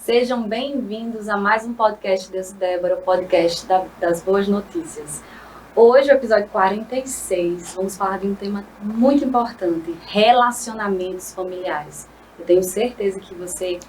Sejam bem-vindos a mais um podcast Deus e Débora, o podcast das boas notícias. Hoje, o episódio 46, vamos falar de um tema muito importante, relacionamentos familiares. Eu tenho certeza que você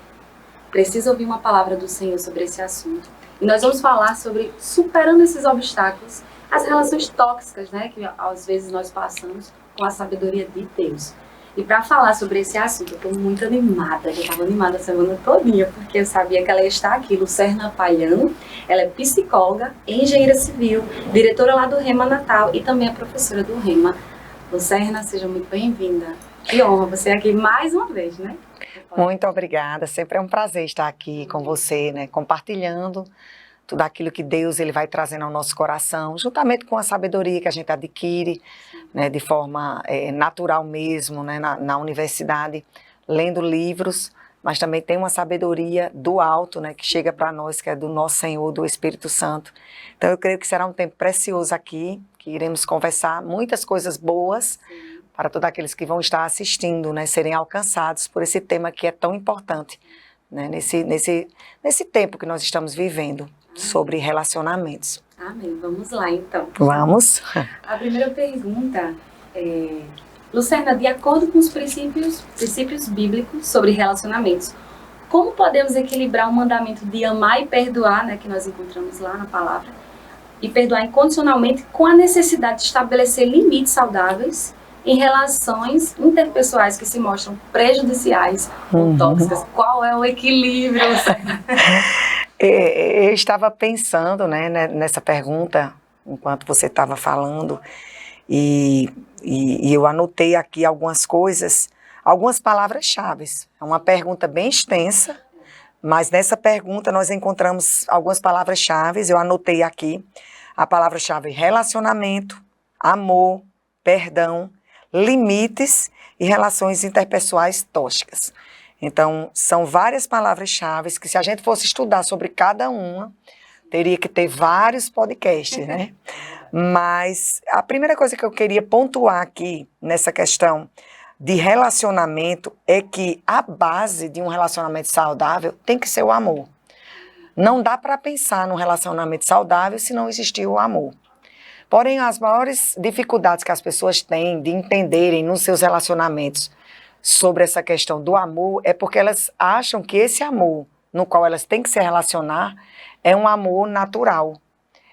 precisa ouvir uma palavra do Senhor sobre esse assunto. E nós vamos falar sobre superando esses obstáculos, as relações tóxicas, né, que às vezes nós passamos com a sabedoria de Deus. E para falar sobre esse assunto, eu estou muito animada. Eu estava animada a semana todinha, porque eu sabia que ela ia estar aqui, Lucerna Paiano. Ela é psicóloga, engenheira civil, diretora lá do Rema Natal e também é professora do Rema. Lucerna, seja muito bem-vinda. Que honra você aqui mais uma vez, né? Muito obrigada. Sempre é um prazer estar aqui com você, né? Compartilhando tudo aquilo que Deus ele vai trazendo ao nosso coração, juntamente com a sabedoria que a gente adquire, né, de forma natural mesmo, né, na universidade, lendo livros, mas também tem uma sabedoria do alto, né, que chega para nós, que é do nosso Senhor, do Espírito Santo. Então eu creio que será um tempo precioso aqui, que iremos conversar muitas coisas boas para todos aqueles que vão estar assistindo, né, serem alcançados por esse tema que é tão importante, né, nesse tempo que nós estamos vivendo. Sobre relacionamentos. Amém. Vamos lá, então. Vamos. A primeira pergunta é... Lucerna, de acordo com os princípios bíblicos sobre relacionamentos, como podemos equilibrar o mandamento de amar e perdoar, né, que nós encontramos lá na palavra, e perdoar incondicionalmente com a necessidade de estabelecer limites saudáveis em relações interpessoais que se mostram prejudiciais ou tóxicas? Qual é o equilíbrio, Lucerna? Eu estava pensando, né, nessa pergunta, enquanto você estava falando, e eu anotei aqui algumas coisas, algumas palavras-chave. É uma pergunta bem extensa, mas nessa pergunta nós encontramos algumas palavras-chave. Eu anotei aqui a palavra-chave relacionamento, amor, perdão, limites e relações interpessoais tóxicas. Então, são várias palavras-chave que, se a gente fosse estudar sobre cada uma, teria que ter vários podcasts, né? Mas a primeira coisa que eu queria pontuar aqui nessa questão de relacionamento é que a base de um relacionamento saudável tem que ser o amor. Não dá para pensar num relacionamento saudável se não existir o amor. Porém, as maiores dificuldades que as pessoas têm de entenderem nos seus relacionamentos sobre essa questão do amor é porque elas acham que esse amor no qual elas têm que se relacionar é um amor natural.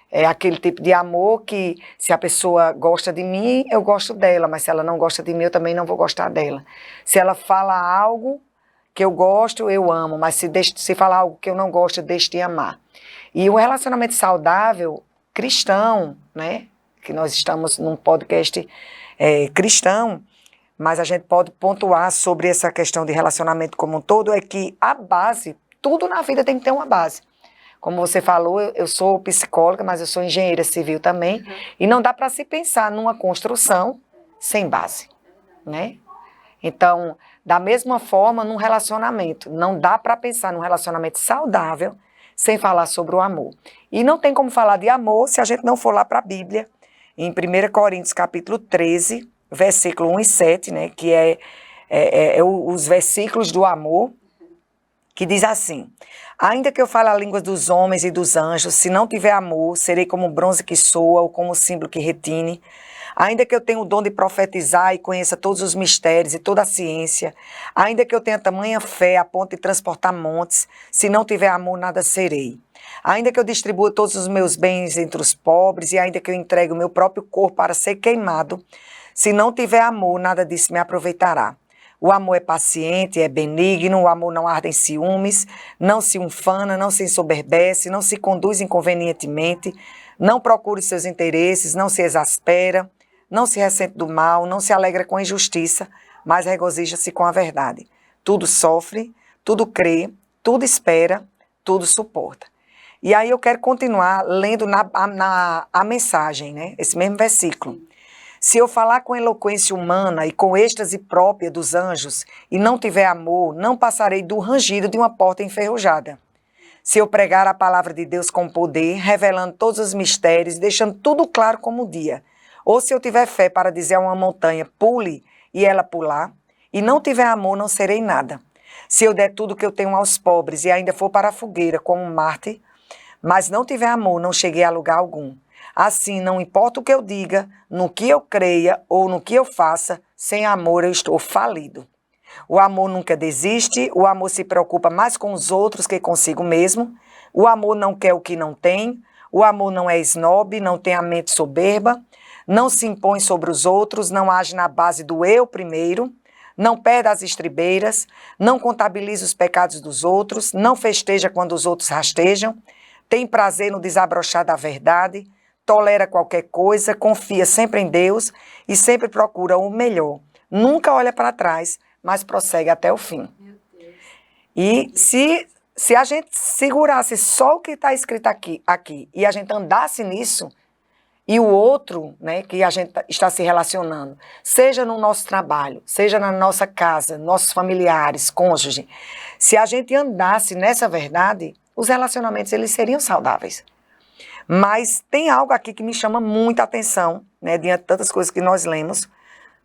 É aquele tipo de amor que, se a pessoa gosta de mim, eu gosto dela, mas se ela não gosta de mim, eu também não vou gostar dela. Se ela fala algo que eu gosto, eu amo, mas se falar algo que eu não gosto, eu deixo de amar. E o relacionamento saudável, cristão, né, que nós estamos num podcast cristão, mas a gente pode pontuar sobre essa questão de relacionamento como um todo, é que a base, tudo na vida tem que ter uma base. Como você falou, eu sou psicóloga, mas eu sou engenheira civil também, e não dá para se pensar numa construção sem base, né? Então, da mesma forma, num relacionamento, não dá para pensar num relacionamento saudável sem falar sobre o amor. E não tem como falar de amor se a gente não for lá para a Bíblia, em 1 Coríntios capítulo 13, versículo 1 e 7, né, que os versículos do amor, que diz assim: ainda que eu fale a língua dos homens e dos anjos, se não tiver amor, serei como bronze que soa ou como símbolo que retine. Ainda que eu tenha o dom de profetizar e conheça todos os mistérios e toda a ciência, ainda que eu tenha tamanha fé a ponto de transportar montes, se não tiver amor, nada serei. Ainda que eu distribua todos os meus bens entre os pobres e ainda que eu entregue o meu próprio corpo para ser queimado, se não tiver amor, nada disso me aproveitará. O amor é paciente, é benigno, o amor não arde em ciúmes, não se ufana, não se ensoberbece, não se conduz inconvenientemente, não procura os seus interesses, não se exaspera, não se ressente do mal, não se alegra com a injustiça, mas regozija-se com a verdade. Tudo sofre, tudo crê, tudo espera, tudo suporta. E aí eu quero continuar lendo a mensagem, né? Esse mesmo versículo. Se eu falar com eloquência humana e com êxtase própria dos anjos e não tiver amor, não passarei do rangido de uma porta enferrujada. Se eu pregar a palavra de Deus com poder, revelando todos os mistérios, deixando tudo claro como o dia, ou se eu tiver fé para dizer a uma montanha, pule, e ela pular, e não tiver amor, não serei nada. Se eu der tudo que eu tenho aos pobres e ainda for para a fogueira como um mártir, mas não tiver amor, não cheguei a lugar algum. Assim, não importa o que eu diga, no que eu creia ou no que eu faça, sem amor eu estou falido. O amor nunca desiste, o amor se preocupa mais com os outros que consigo mesmo, o amor não quer o que não tem, o amor não é esnobe, não tem a mente soberba, não se impõe sobre os outros, não age na base do eu primeiro, não perde as estribeiras, não contabiliza os pecados dos outros, não festeja quando os outros rastejam, tem prazer no desabrochar da verdade, tolera qualquer coisa, confia sempre em Deus e sempre procura o melhor. Nunca olha para trás, mas prossegue até o fim. E se a gente segurasse só o que está escrito aqui e a gente andasse nisso, e o outro, né, que a gente está se relacionando, seja no nosso trabalho, seja na nossa casa, nossos familiares, cônjuge, se a gente andasse nessa verdade, os relacionamentos eles seriam saudáveis. Mas tem algo aqui que me chama muita atenção, né, diante de tantas coisas que nós lemos,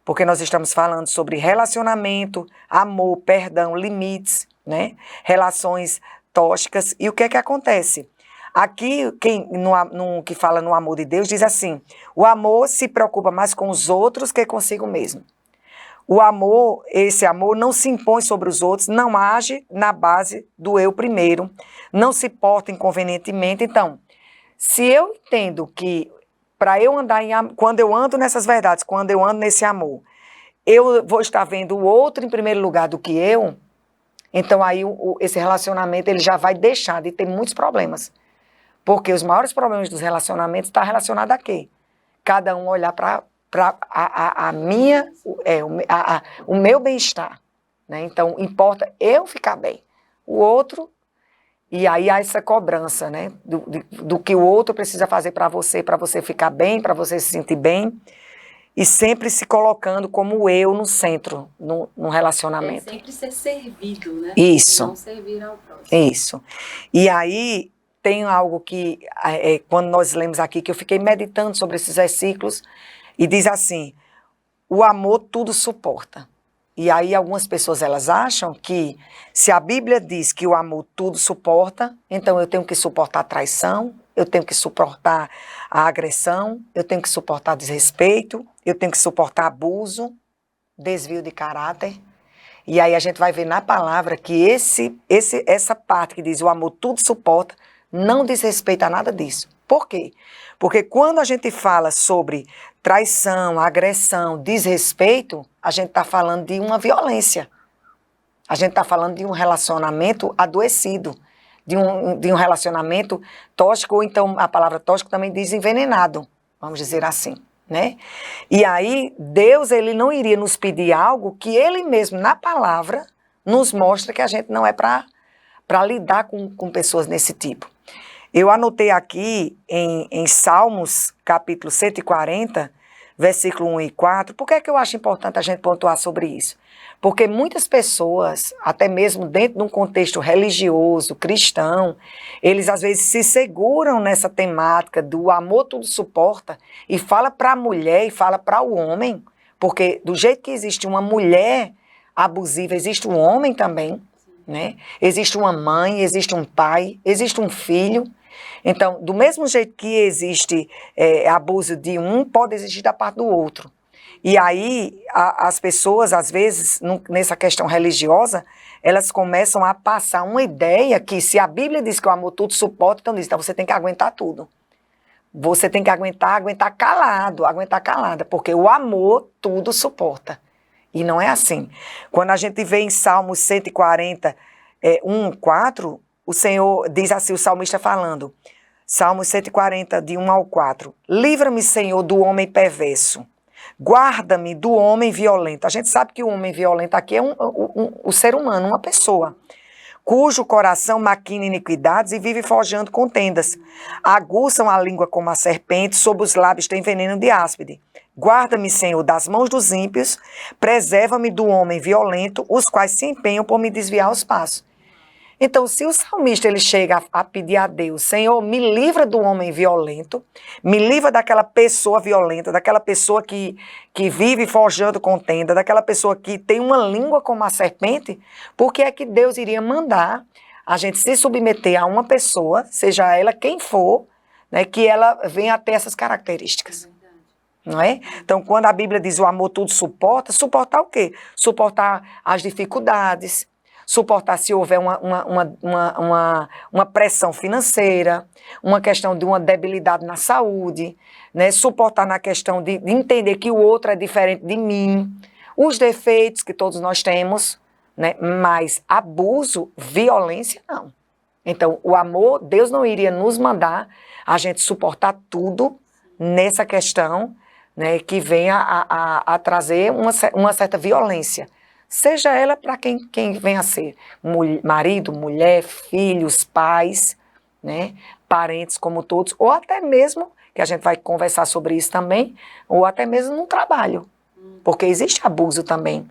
porque nós estamos falando sobre relacionamento, amor, perdão, limites, né, relações tóxicas, e o que é que acontece? Aqui, no que fala no amor de Deus, diz assim, o amor se preocupa mais com os outros que consigo mesmo. O amor, esse amor não se impõe sobre os outros, não age na base do eu primeiro, não se porta inconvenientemente. Então, se eu entendo que para eu andar quando eu ando nessas verdades, quando eu ando nesse amor, eu vou estar vendo o outro em primeiro lugar do que eu, então aí esse relacionamento ele já vai deixar de ter muitos problemas. Porque os maiores problemas dos relacionamentos estão relacionados a quê? Cada um olhar para o meu bem-estar. Né? Então, importa eu ficar bem. O outro, e aí há essa cobrança, né? do que o outro precisa fazer para você ficar bem, para você se sentir bem. E sempre se colocando como eu no centro, no relacionamento. É sempre ser servido, né? Isso. Não servir ao próximo. Isso. E aí tem algo que, quando nós lemos aqui, que eu fiquei meditando sobre esses versículos, e diz assim, o amor tudo suporta. E aí algumas pessoas, elas acham que se a Bíblia diz que o amor tudo suporta, então eu tenho que suportar a traição, eu tenho que suportar a agressão, eu tenho que suportar desrespeito, eu tenho que suportar abuso, desvio de caráter. E aí a gente vai ver na palavra que essa parte que diz o amor tudo suporta, não diz respeito a nada disso. Por quê? Porque quando a gente fala sobre traição, agressão, desrespeito, a gente está falando de uma violência. A gente está falando de um relacionamento adoecido, de um relacionamento tóxico, ou então a palavra tóxico também diz envenenado, vamos dizer assim, né? E aí Deus, ele não iria nos pedir algo que ele mesmo, na palavra, nos mostra que a gente não é para lidar com pessoas desse tipo. Eu anotei aqui em Salmos, capítulo 140, versículo 1 e 4, por que é que eu acho importante a gente pontuar sobre isso? Porque muitas pessoas, até mesmo dentro de um contexto religioso, cristão, eles às vezes se seguram nessa temática do amor tudo suporta e fala para a mulher e fala para o homem, porque do jeito que existe uma mulher abusiva, existe um homem também, né? Existe uma mãe, existe um pai, existe um filho. Então, do mesmo jeito que existe abuso de um, pode existir da parte do outro. E aí, as pessoas, às vezes, nessa questão religiosa, elas começam a passar uma ideia que se a Bíblia diz que o amor tudo suporta, então diz, então você tem que aguentar tudo. Você tem que aguentar calada, porque o amor tudo suporta. E não é assim. Quando a gente vê em Salmos 140, 1, 4, o Senhor diz assim, o salmista falando, Salmos 140, de 1 ao 4, livra-me, Senhor, do homem perverso, guarda-me do homem violento. A gente sabe que o homem violento aqui é o ser humano, uma pessoa, cujo coração maquina iniquidades e vive forjando contendas. Aguçam a língua como a serpente, sob os lábios tem veneno de áspide. Guarda-me, Senhor, das mãos dos ímpios, preserva-me do homem violento, os quais se empenham por me desviar os passos. Então, se o salmista ele chega a pedir a Deus, Senhor, me livra do homem violento, me livra daquela pessoa violenta, daquela pessoa que vive forjando contenda, daquela pessoa que tem uma língua como a serpente, por que é que Deus iria mandar a gente se submeter a uma pessoa, seja ela quem for, né, que ela venha a ter essas características? Não é? Então, quando a Bíblia diz o amor tudo suporta, suportar o quê? Suportar as dificuldades, suportar se houver uma pressão financeira, uma questão de uma debilidade na saúde, né? Suportar na questão de entender que o outro é diferente de mim, os defeitos que todos nós temos, né? Mas abuso, violência, não. Então, o amor, Deus não iria nos mandar a gente suportar tudo nessa questão, né, que venha a trazer uma certa violência. Seja ela para quem venha a ser, marido, mulher, filhos, pais, né, parentes como todos, ou até mesmo, que a gente vai conversar sobre isso também, ou até mesmo no trabalho, porque existe abuso também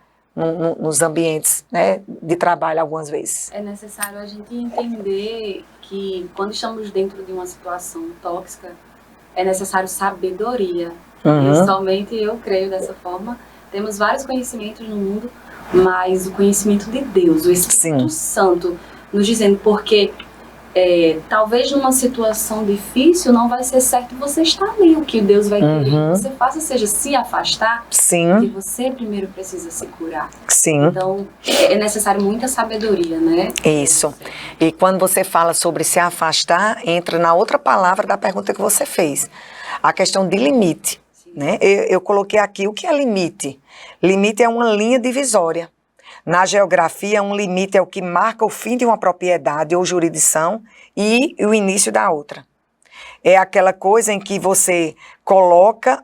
nos ambientes, né, de trabalho algumas vezes. É necessário a gente entender que quando estamos dentro de uma situação tóxica, é necessário sabedoria. E somente eu creio dessa forma. Temos vários conhecimentos no mundo, mas o conhecimento de Deus, o Espírito Santo, nos dizendo, porque talvez numa situação difícil não vai ser certo você estar ali. O que Deus vai querer que você faça seja se afastar, que você primeiro precisa se curar. Então, é necessário muita sabedoria, né? Isso. E quando você fala sobre se afastar, entra na outra palavra da pergunta que você fez. A questão de limite. Né? Eu coloquei aqui o que é limite. Limite é uma linha divisória. Na geografia, um limite é o que marca o fim de uma propriedade ou jurisdição e o início da outra. É aquela coisa em que você coloca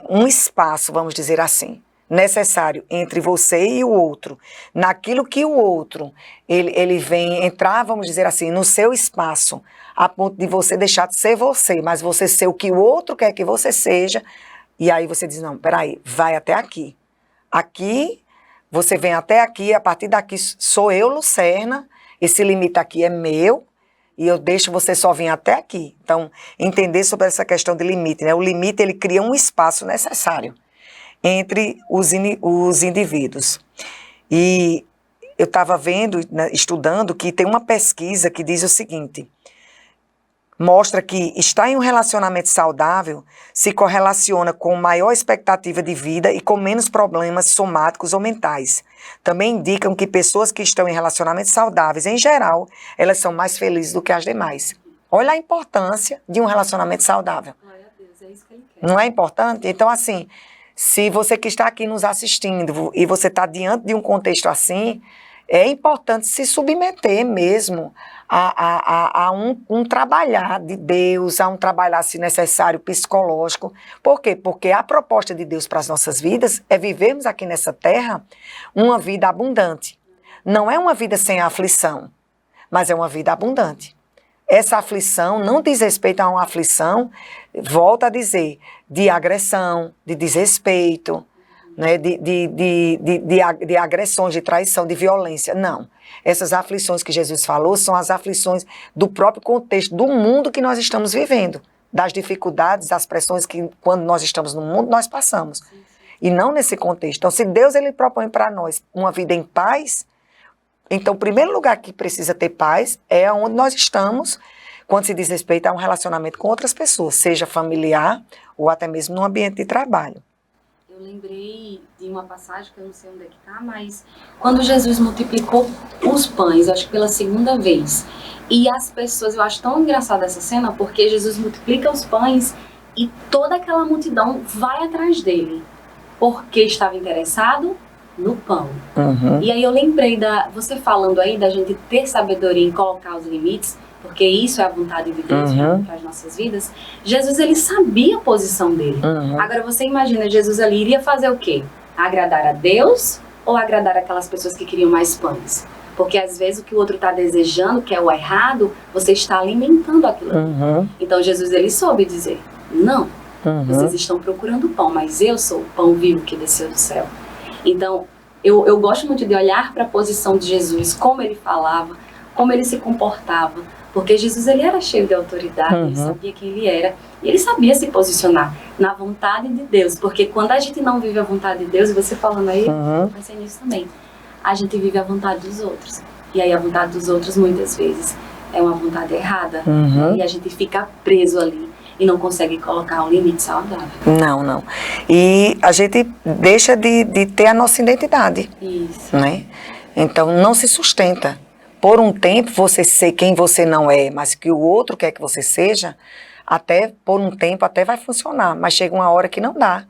um espaço, vamos dizer assim, necessário entre você e o outro. Naquilo que o outro, ele vem entrar, vamos dizer assim, no seu espaço, a ponto de você deixar de ser você, mas você ser o que o outro quer que você seja, e aí você diz, não, peraí, vai até aqui. Aqui, você vem até aqui, a partir daqui sou eu, Lucerna, esse limite aqui é meu, e eu deixo você só vir até aqui. Então, entender sobre essa questão de limite, né? O limite, ele cria um espaço necessário entre os indivíduos. E eu estava vendo, né, estudando, que tem uma pesquisa que diz o seguinte, mostra que estar em um relacionamento saudável se correlaciona com maior expectativa de vida e com menos problemas somáticos ou mentais. Também indicam que pessoas que estão em relacionamentos saudáveis, em geral, elas são mais felizes do que as demais. Olha a importância de um relacionamento saudável. Glória a Deus, é isso que ele quer. Não é importante? Então, assim, se você que está aqui nos assistindo e você está diante de um contexto assim, é importante se submeter mesmo a um trabalhar de Deus, a um trabalhar, se necessário, psicológico. Por quê? Porque a proposta de Deus para as nossas vidas é vivermos aqui nessa terra uma vida abundante. Não é uma vida sem aflição, mas é uma vida abundante. Essa aflição não diz respeito a uma aflição, volto a dizer, de agressão, de desrespeito, né, de agressões, de traição, de violência. Não. Essas aflições que Jesus falou são as aflições do próprio contexto do mundo que nós estamos vivendo, das dificuldades, das pressões que, quando nós estamos no mundo, nós passamos. E não nesse contexto. Então, se Deus ele propõe para nós uma vida em paz, então o primeiro lugar que precisa ter paz é onde nós estamos, quando se diz respeito a um relacionamento com outras pessoas, seja familiar ou até mesmo no ambiente de trabalho. Eu lembrei de uma passagem, que eu não sei onde é que está, mas quando Jesus multiplicou os pães, acho que pela segunda vez, e as pessoas, eu acho tão engraçada essa cena, porque Jesus multiplica os pães e toda aquela multidão vai atrás dele, porque estava interessado no pão. E aí eu lembrei, você falando aí da gente ter sabedoria em colocar os limites, porque isso é a vontade de Deus para as nossas vidas. Jesus, ele sabia a posição dele. Agora você imagina, Jesus ali iria fazer o quê? Agradar a Deus ou agradar aquelas pessoas que queriam mais pães? Porque às vezes o que o outro está desejando, que é o errado, você está alimentando aquilo. Então Jesus, ele soube dizer, não, vocês estão procurando pão, mas eu sou o pão vivo que desceu do céu. Então, eu gosto muito de olhar para a posição de Jesus, como ele falava, como ele se comportava, porque Jesus ele era cheio de autoridade, ele sabia quem ele era, e ele sabia se posicionar na vontade de Deus, porque quando a gente não vive a vontade de Deus, e você falando aí, eu pensei nisso também, a gente vive a vontade dos outros, e aí a vontade dos outros muitas vezes é uma vontade errada, né? E a gente fica preso ali e não consegue colocar um limite saudável. Não. E a gente deixa de ter a nossa identidade. Isso. Né? Então não se sustenta. Por um tempo você ser quem você não é, mas que o outro quer que você seja, até por um tempo até vai funcionar, mas chega uma hora que não dá.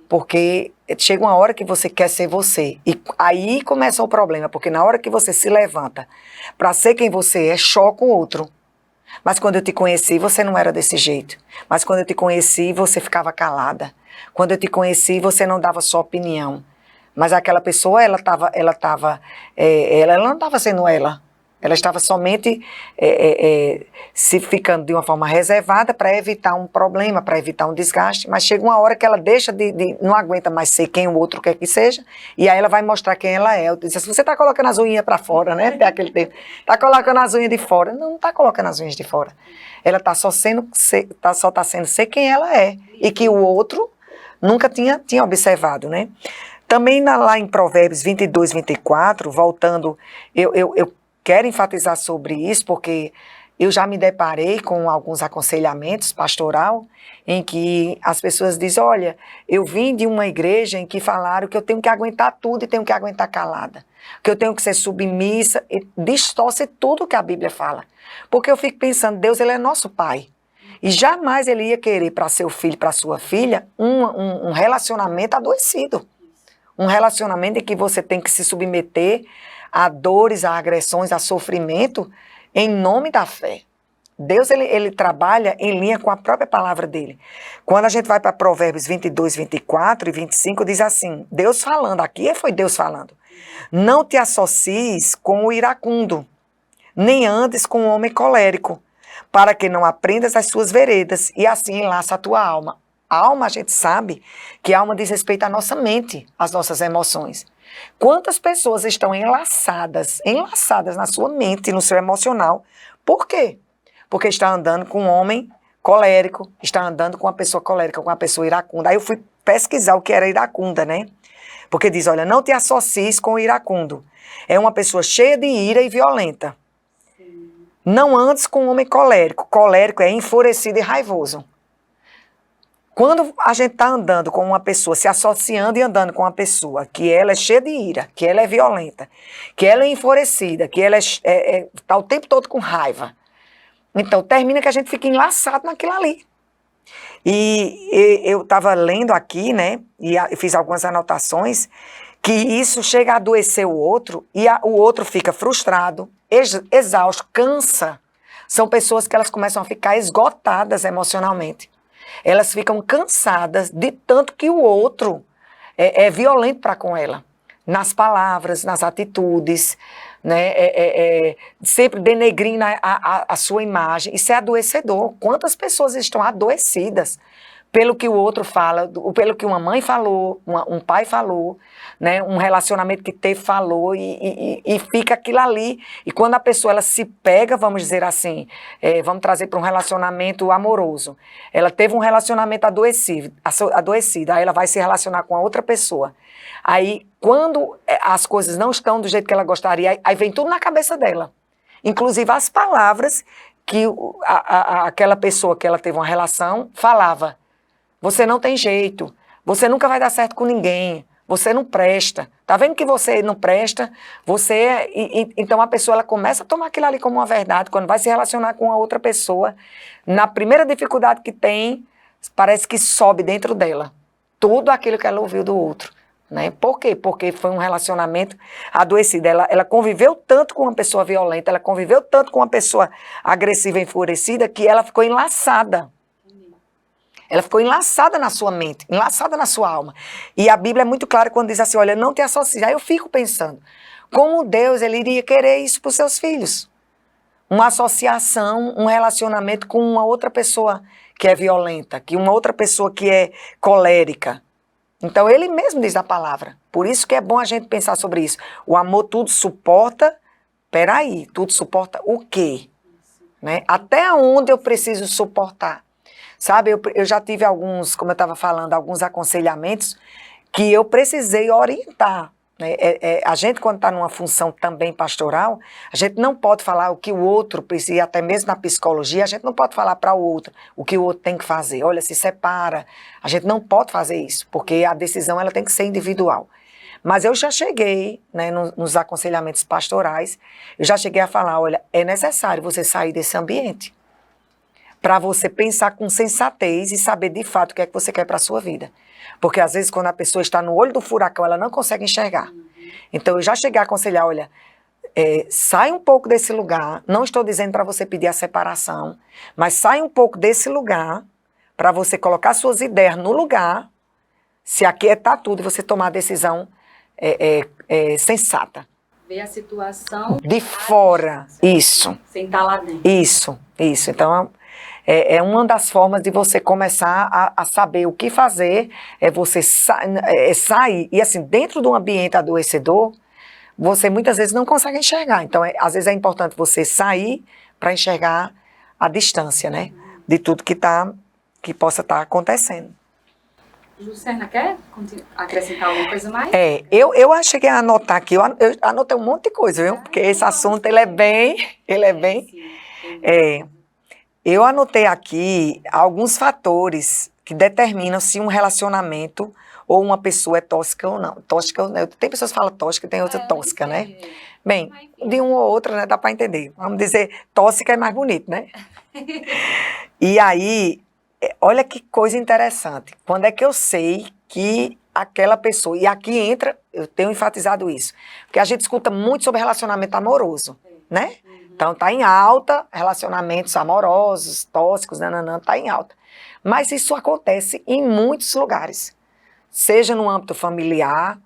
Porque chega uma hora que você quer ser você. E aí começa o problema, porque na hora que você se levanta para ser quem você é, choca o outro. Mas quando eu te conheci, você não era desse jeito. Mas quando eu te conheci, você ficava calada. Quando eu te conheci, você não dava sua opinião. Mas aquela pessoa, ela não estava sendo ela. Ela estava somente se ficando de uma forma reservada para evitar um problema, para evitar um desgaste. Mas chega uma hora que ela deixa não aguenta mais ser quem o outro quer que seja, e aí ela vai mostrar quem ela é. Eu disse assim, você está colocando as unhas para fora, né? Até aquele tempo. Está colocando as unhas de fora. Não está colocando as unhas de fora. Ela está só sendo ser quem ela é. E que o outro nunca tinha observado, né? Também lá em Provérbios 22, 24, voltando, eu quero enfatizar sobre isso, porque eu já me deparei com alguns aconselhamentos pastoral em que as pessoas dizem, olha, eu vim de uma igreja em que falaram que eu tenho que aguentar tudo e tenho que aguentar calada, que eu tenho que ser submissa, e distorce tudo que a Bíblia fala. Porque eu fico pensando, Deus ele é nosso Pai, e jamais ele ia querer para seu filho, para sua filha, um relacionamento adoecido. Um relacionamento em que você tem que se submeter a dores, a agressões, a sofrimento, em nome da fé. Deus, ele trabalha em linha com a própria palavra dele. Quando a gente vai para Provérbios 22, 24 e 25, diz assim, Deus falando, aqui foi Deus falando, não te associes com o iracundo, nem andes com o homem colérico, para que não aprendas as suas veredas e assim enlaça a tua alma. A alma, a gente sabe que a alma diz respeito à nossa mente, às nossas emoções. Quantas pessoas estão enlaçadas na sua mente, no seu emocional? Por quê? Porque está andando com um homem colérico, está andando com uma pessoa colérica, com uma pessoa iracunda. Aí eu fui pesquisar o que era iracunda, né? Porque diz, olha, não te associes com o iracundo. É uma pessoa cheia de ira e violenta. Sim. Não andes com um homem colérico. Colérico é enfurecido e raivoso. Quando a gente está andando com uma pessoa, se associando e andando com uma pessoa que ela é cheia de ira, que ela é violenta, que ela é enfurecida, que ela está o tempo todo com raiva, então termina que a gente fica enlaçado naquilo ali. E eu estava lendo aqui, né, e eu fiz algumas anotações, que isso chega a adoecer o outro, e o outro fica frustrado, exausto, cansa. São pessoas que elas começam a ficar esgotadas emocionalmente. Elas ficam cansadas de tanto que o outro é violento para com ela. Nas palavras, nas atitudes, né? Sempre denegrindo a sua imagem. Isso é adoecedor. Quantas pessoas estão adoecidas pelo que o outro fala, pelo que uma mãe falou, um pai falou, né, um relacionamento que teve falou e fica aquilo ali. E quando a pessoa ela se pega, vamos dizer assim, vamos trazer para um relacionamento amoroso. Ela teve um relacionamento adoecido, aí ela vai se relacionar com a outra pessoa. Aí, quando as coisas não estão do jeito que ela gostaria, aí vem tudo na cabeça dela. Inclusive as palavras que aquela pessoa que ela teve uma relação falava. Você não tem jeito, você nunca vai dar certo com ninguém, você não presta. Tá vendo que você não presta? Então a pessoa ela começa a tomar aquilo ali como uma verdade, quando vai se relacionar com a outra pessoa, na primeira dificuldade que tem, parece que sobe dentro dela tudo aquilo que ela ouviu do outro. Né? Por quê? Porque foi um relacionamento adoecido. Ela conviveu tanto com uma pessoa violenta, ela conviveu tanto com uma pessoa agressiva e enfurecida, que ela ficou enlaçada. Ela ficou enlaçada na sua mente, enlaçada na sua alma. E a Bíblia é muito clara quando diz assim, olha, não te associe. Aí eu fico pensando, como Deus ele iria querer isso para os seus filhos? Uma associação, um relacionamento com uma outra pessoa que é violenta, que uma outra pessoa que é colérica. Então, ele mesmo diz a palavra. Por isso que é bom a gente pensar sobre isso. O amor tudo suporta, peraí, tudo suporta o quê? Né? Até onde eu preciso suportar? Sabe, eu já tive alguns, como eu estava falando, alguns aconselhamentos que eu precisei orientar. Né? A gente, quando está numa função também pastoral, a gente não pode falar o que o outro precisa, até mesmo na psicologia, a gente não pode falar para o outro o que o outro tem que fazer. Olha, se separa. A gente não pode fazer isso, porque a decisão ela tem que ser individual. Mas eu já cheguei, né, nos aconselhamentos pastorais, eu já cheguei a falar, olha, é necessário você sair desse ambiente para você pensar com sensatez e saber de fato o que é que você quer para a sua vida. Porque às vezes quando a pessoa está no olho do furacão, ela não consegue enxergar. Então eu já cheguei a aconselhar, olha, sai um pouco desse lugar, não estou dizendo para você pedir a separação, mas sai um pouco desse lugar para você colocar suas ideias no lugar, se aquietar tudo e você tomar a decisão sensata. Ver a situação de fora, isso. Sem estar lá dentro. Isso. Então, é uma das formas de você começar a saber o que fazer, é você sair. E assim, dentro de um ambiente adoecedor, você muitas vezes não consegue enxergar. Então, às vezes é importante você sair para enxergar a distância, né? De tudo que possa estar acontecendo. Juscerna, quer acrescentar alguma coisa mais? Eu cheguei a anotar aqui, eu anotei um monte de coisa, viu? Porque esse assunto, ele é bem... Eu anotei aqui alguns fatores que determinam se um relacionamento ou uma pessoa é tóxica ou não. Tóxica, tem pessoas que falam tóxica e tem outra tóxica, né? Bem, de uma ou outra, né, dá para entender. Vamos dizer, tóxica é mais bonito, né? E aí, olha que coisa interessante. Quando é que eu sei que aquela pessoa... E aqui entra, eu tenho enfatizado isso, porque a gente escuta muito sobre relacionamento amoroso, né? Então, está em alta, relacionamentos amorosos, tóxicos, está em alta. Mas isso acontece em muitos lugares, seja no âmbito familiar,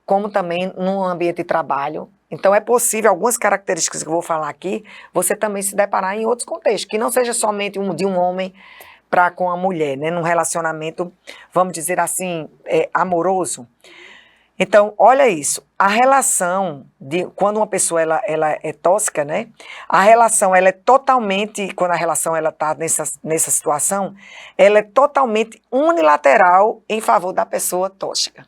como também no ambiente de trabalho. Então, é possível, algumas características que eu vou falar aqui, você também se deparar em outros contextos, que não seja somente de um homem para com a mulher, né? Num relacionamento, vamos dizer assim, amoroso. Então, olha isso, a relação, quando uma pessoa ela é tóxica, né? A relação, ela é totalmente, quando a relação ela está nessa situação, ela é totalmente unilateral em favor da pessoa tóxica.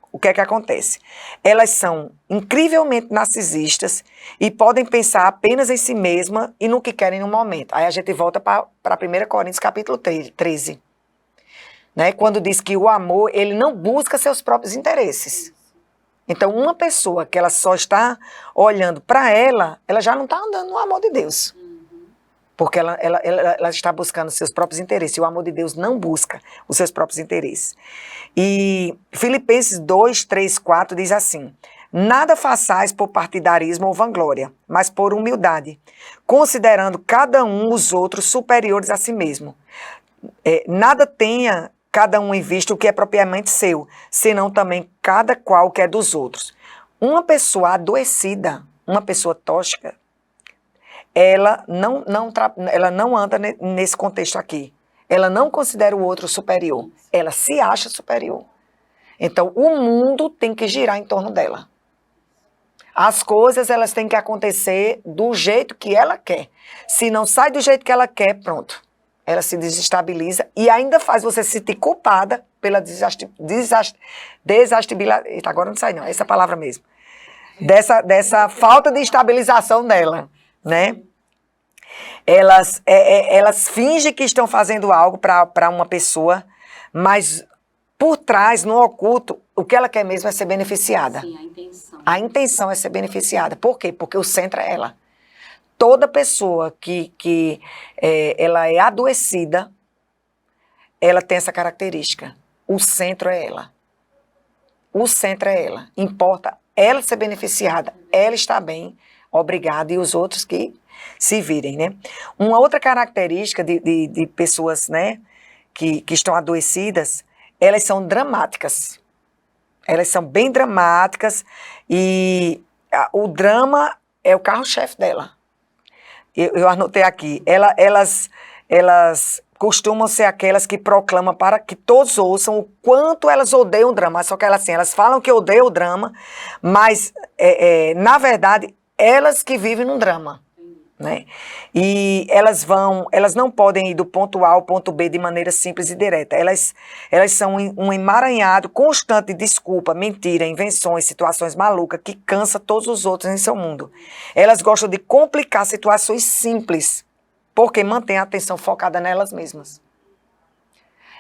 O que é que acontece? Elas são incrivelmente narcisistas e podem pensar apenas em si mesma e no que querem no momento. Aí a gente volta para 1 Coríntios capítulo 13. Né, quando diz que o amor, ele não busca seus próprios interesses. Então, uma pessoa que ela só está olhando para ela já não está andando no amor de Deus. Porque ela está buscando seus próprios interesses. E o amor de Deus não busca os seus próprios interesses. E Filipenses 2, 3, 4 diz assim: nada façais por partidarismo ou vanglória, mas por humildade, considerando cada um os outros superiores a si mesmo. Nada tenha cada um em vista o que é propriamente seu, senão também cada qual que é dos outros. Uma pessoa adoecida, uma pessoa tóxica, ela não anda nesse contexto aqui. Ela não considera o outro superior. Ela se acha superior. Então, o mundo tem que girar em torno dela. As coisas, elas têm que acontecer do jeito que ela quer. Se não sai do jeito que ela quer, pronto. Ela se desestabiliza e ainda faz você se sentir culpada pela desestabilização. Agora não sai não, é essa palavra mesmo. Dessa falta de estabilização dela, né? Elas fingem que estão fazendo algo para uma pessoa, mas por trás, no oculto, o que ela quer mesmo é ser beneficiada. Sim, a intenção. A intenção é ser beneficiada. Por quê? Porque o centro é ela. Toda pessoa que ela é adoecida, ela tem essa característica. O centro é ela. O centro é ela. Importa ela ser beneficiada, ela está bem, obrigada, e os outros que se virem, né? Uma outra característica de pessoas, né, que estão adoecidas, elas são dramáticas. Elas são bem dramáticas e o drama é o carro-chefe dela. Eu anotei aqui, elas elas costumam ser aquelas que proclamam para que todos ouçam o quanto elas odeiam o drama. Só que elas falam que odeiam o drama, mas, na verdade, elas que vivem no drama. Né? E elas não podem ir do ponto A ao ponto B de maneira simples e direta. Elas são um emaranhado constante de desculpa, mentira, invenções, situações malucas que cansa todos os outros em seu mundo. Elas gostam de complicar situações simples, porque mantém a atenção focada nelas mesmas.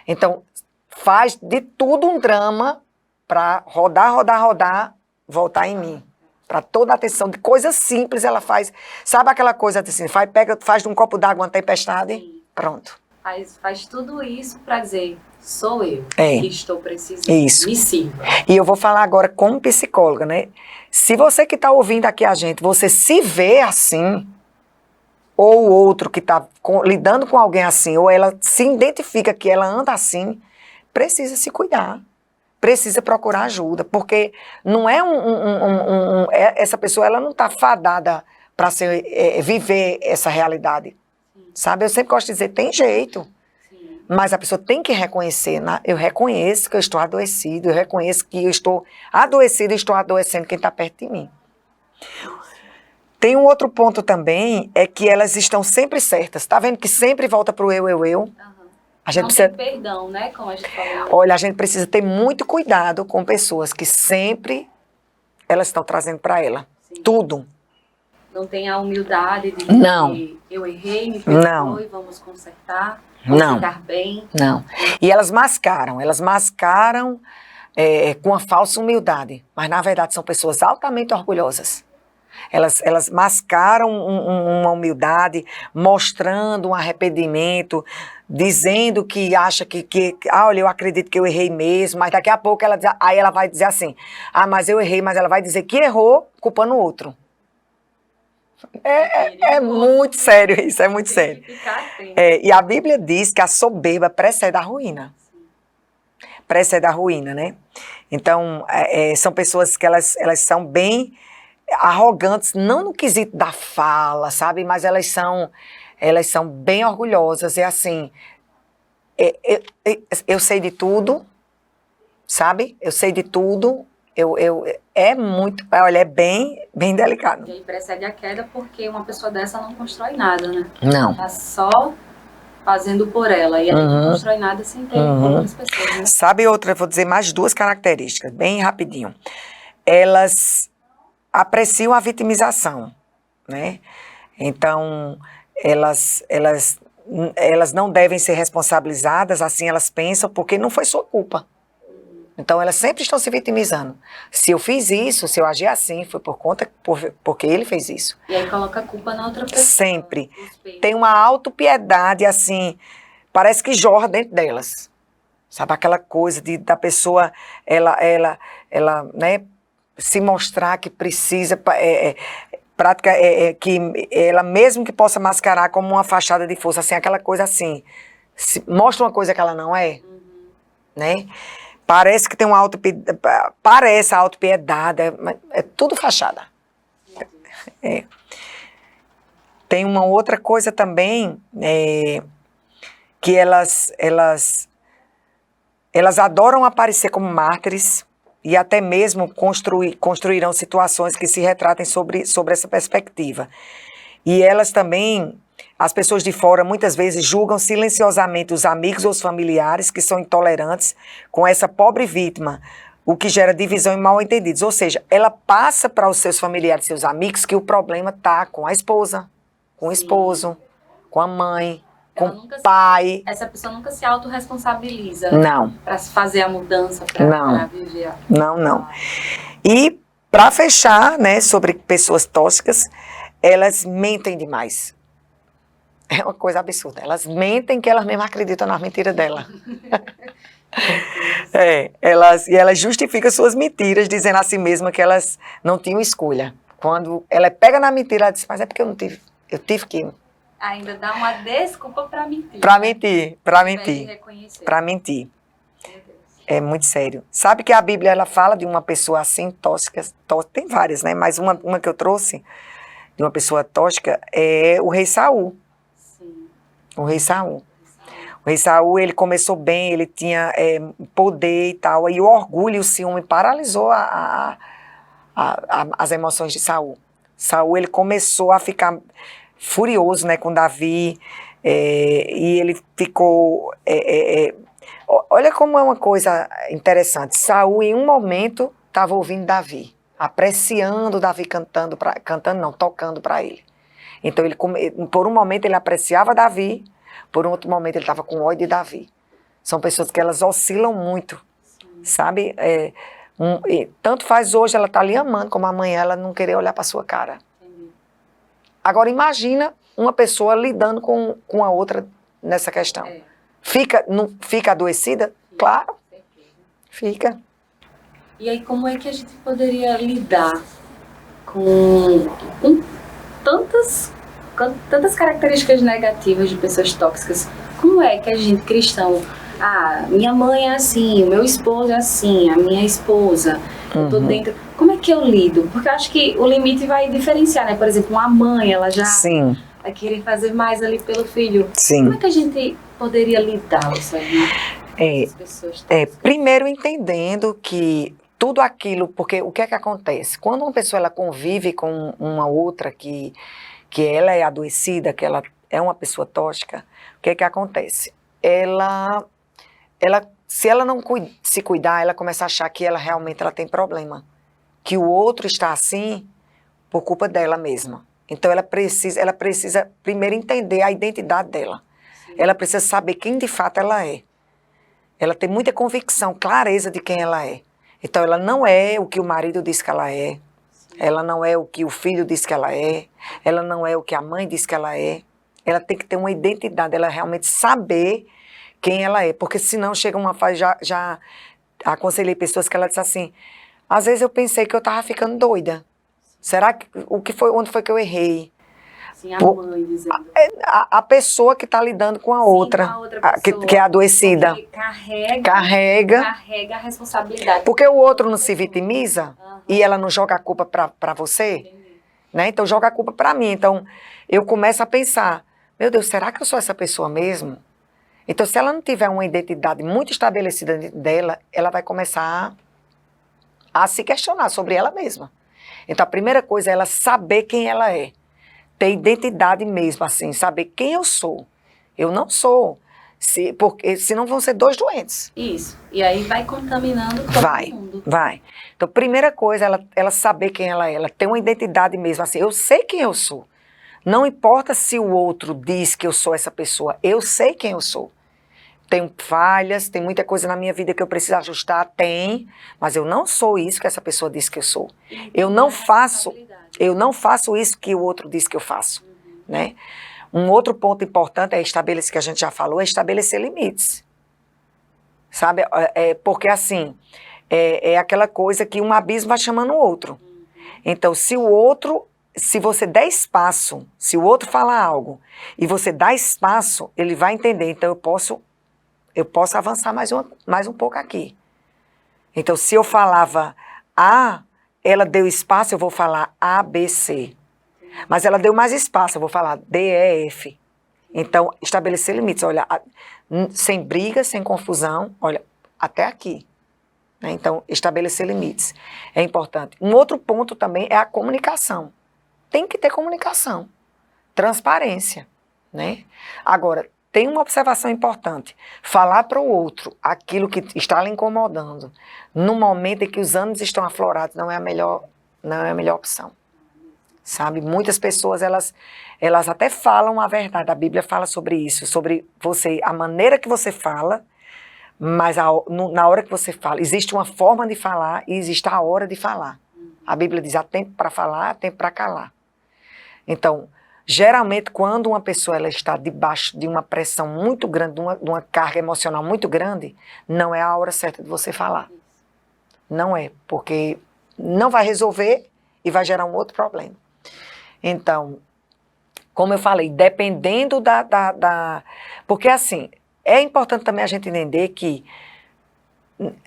Então, faz de tudo um drama para rodar, voltar em mim. Para toda a atenção de coisas simples, ela faz. Sabe aquela coisa assim, faz de um copo d'água uma tempestade? Sim. Pronto. Faz tudo isso para dizer, sou eu que estou precisando. Isso. Me sirva. E eu vou falar agora como psicóloga, né? Se você que está ouvindo aqui a gente, você se vê assim, ou o outro que está lidando com alguém assim, ou ela se identifica que ela anda assim, precisa se cuidar. Precisa procurar ajuda, porque não é essa pessoa ela não está fadada para viver essa realidade. Sim. Sabe? Eu sempre gosto de dizer, tem jeito. Sim. Mas a pessoa tem que reconhecer, né? Eu reconheço que eu estou adoecido, eu reconheço que eu estou adoecido e estou adoecendo quem está perto de mim. Tem um outro ponto também, é que elas estão sempre certas. Está vendo que sempre volta para o eu? A gente precisa... tem perdão, né? Como a gente falou. Olha, a gente precisa ter muito cuidado com pessoas que sempre elas estão trazendo para ela. Sim. Tudo. Não tem a humildade de dizer, eu errei, me perdoe, vamos consertar, vamos ficar bem. Não. E elas mascaram com uma falsa humildade. Mas, na verdade, são pessoas altamente orgulhosas. Elas mascaram uma humildade, mostrando um arrependimento, dizendo que acha olha, eu acredito que eu errei mesmo, mas daqui a pouco ela vai dizer assim, mas eu errei, mas ela vai dizer que errou, culpando o outro. É muito sério isso, é muito sério. E a Bíblia diz que a soberba precede a ruína. Precede a ruína, né? Então, são pessoas que elas são bem arrogantes, não no quesito da fala, sabe? Mas elas são bem orgulhosas. É assim, eu sei de tudo, sabe? Eu sei de tudo. Olha, é bem delicado. E aí precede a queda porque uma pessoa dessa não constrói nada, né? Não. Tá só fazendo por ela. E ela não constrói nada sem ter outras pessoas, né? Sabe outra, vou dizer mais duas características, bem rapidinho. Elas apreciam a vitimização, né? Então, elas não devem ser responsabilizadas, assim elas pensam, porque não foi sua culpa. Então, elas sempre estão se vitimizando. Se eu fiz isso, se eu agi assim, foi porque ele fez isso. E aí coloca a culpa na outra pessoa. Sempre. Tem uma autopiedade, assim, parece que jorra dentro delas. Sabe, aquela coisa da pessoa, ela né, se mostrar que precisa, que ela mesmo que possa mascarar como uma fachada de força, assim, aquela coisa assim, mostra uma coisa que ela não é, né? Parece que tem uma parece a autopiedade, mas é tudo fachada. Tem uma outra coisa também, que elas adoram aparecer como mártires e até mesmo construirão situações que se retratem sobre essa perspectiva. E elas também, as pessoas de fora muitas vezes julgam silenciosamente os amigos ou os familiares que são intolerantes com essa pobre vítima, o que gera divisão e mal-entendidos. Ou seja, ela passa para os seus familiares, seus amigos, que o problema está com a esposa, com o esposo, com a mãe, com o pai. Essa pessoa nunca se autorresponsabiliza. Não. Para fazer a mudança, para viver. Não. E, para fechar, né, sobre pessoas tóxicas, elas mentem demais. É uma coisa absurda. Elas mentem que elas mesmas acreditam nas mentiras dela. Elas justificam suas mentiras, dizendo a si mesmas que elas não tinham escolha. Quando ela pega na mentira, ela diz, mas é porque eu tive que... Ainda dá uma desculpa para mentir. Para mentir. É muito sério. Sabe que a Bíblia ela fala de uma pessoa assim, tóxica, tem várias, né? Mas uma que eu trouxe de uma pessoa tóxica é o rei Saul. Sim. O rei Saul. O rei Saul, ele começou bem, ele tinha poder e tal, e o orgulho e o ciúme paralisou as emoções de Saul. Saul, ele começou a ficar furioso, né, com Davi, e ele ficou... olha como é uma coisa interessante. Saul, em um momento, estava ouvindo Davi, apreciando Davi tocando para ele. Então, por um momento, ele apreciava Davi, por um outro momento, ele estava com ódio de Davi. São pessoas que elas oscilam muito, sabe? Tanto faz hoje, ela está ali amando, como amanhã ela não querer olhar para sua cara. Agora, imagina uma pessoa lidando com a outra nessa questão. Fica adoecida? Claro, fica. E aí, como é que a gente poderia lidar com tantas características negativas de pessoas tóxicas? Como é que a gente, cristão, minha mãe é assim, o meu esposo é assim, a minha esposa, eu tô dentro... Como é que eu lido? Porque eu acho que o limite vai diferenciar, né? Por exemplo, uma mãe, ela já vai querer fazer mais ali pelo filho. Sim. Como é que a gente poderia lidar, sabe? Com as pessoas tóxicas? Primeiro entendendo que tudo aquilo, porque o que é que acontece? Quando uma pessoa ela convive com uma outra que ela é adoecida, que ela é uma pessoa tóxica, o que é que acontece? Se ela não se cuidar, ela começa a achar que ela realmente tem problema, que o outro está assim por culpa dela mesma. Então ela precisa primeiro entender a identidade dela. Sim. Ela precisa saber quem de fato ela é. Ela tem muita convicção, clareza de quem ela é. Então ela não é o que o marido diz que ela é. Sim. Ela não é o que o filho diz que ela é. Ela não é o que a mãe diz que ela é. Ela tem que ter uma identidade, ela realmente saber quem ela é. Porque senão chega uma fase, já aconselhei pessoas que ela disse assim, às vezes eu pensei que eu estava ficando doida. Será que onde foi que eu errei? Sim, a mãe dizendo. A pessoa que está lidando com a outra, com a outra pessoa, que é adoecida. Carrega a responsabilidade. Porque o outro não se vitimiza e ela não joga a culpa para você, né? Então joga a culpa para mim. Então eu começo a pensar, meu Deus, será que eu sou essa pessoa mesmo? Então se ela não tiver uma identidade muito estabelecida dela, ela vai começar a se questionar sobre ela mesma. Então a primeira coisa é ela saber quem ela é. Ter identidade mesmo, assim, saber quem eu sou. Eu não sou, porque senão vão ser dois doentes. Isso, e aí vai contaminando todo mundo. Vai. Então, primeira coisa, ela saber quem ela é, ela ter uma identidade mesmo, assim, eu sei quem eu sou. Não importa se o outro diz que eu sou essa pessoa, eu sei quem eu sou. Tenho falhas, tem muita coisa na minha vida que eu preciso ajustar, mas eu não sou isso que essa pessoa diz que eu sou. Eu não faço isso que o outro diz que eu faço, né? Um outro ponto importante que a gente já falou, é estabelecer limites, sabe? Porque assim, é aquela coisa que um abismo vai chamando o outro. Então, se você der espaço, se o outro falar algo e você dá espaço, ele vai entender. Então, eu posso avançar mais um pouco aqui. Então, se eu falava A, ela deu espaço, eu vou falar A, B, C. Mas ela deu mais espaço, eu vou falar D, E, F. Então, estabelecer limites. Olha, sem briga, sem confusão, olha, até aqui. Né? Então, estabelecer limites é importante. Um outro ponto também é a comunicação. Tem que ter comunicação. Transparência. Né? Agora, tem uma observação importante. Falar para o outro aquilo que está lhe incomodando, no momento em que os ânimos estão aflorados, não é a melhor opção. Sabe? Muitas pessoas, elas até falam a verdade. A Bíblia fala sobre isso, sobre a maneira que você fala, mas na hora que você fala, existe uma forma de falar e existe a hora de falar. A Bíblia diz, há tempo para falar, há tempo para calar. Então, geralmente, quando uma pessoa ela está debaixo de uma pressão muito grande, de uma carga emocional muito grande, não é a hora certa de você falar. Não é, porque não vai resolver e vai gerar um outro problema. Então, como eu falei, dependendo porque assim, é importante também a gente entender que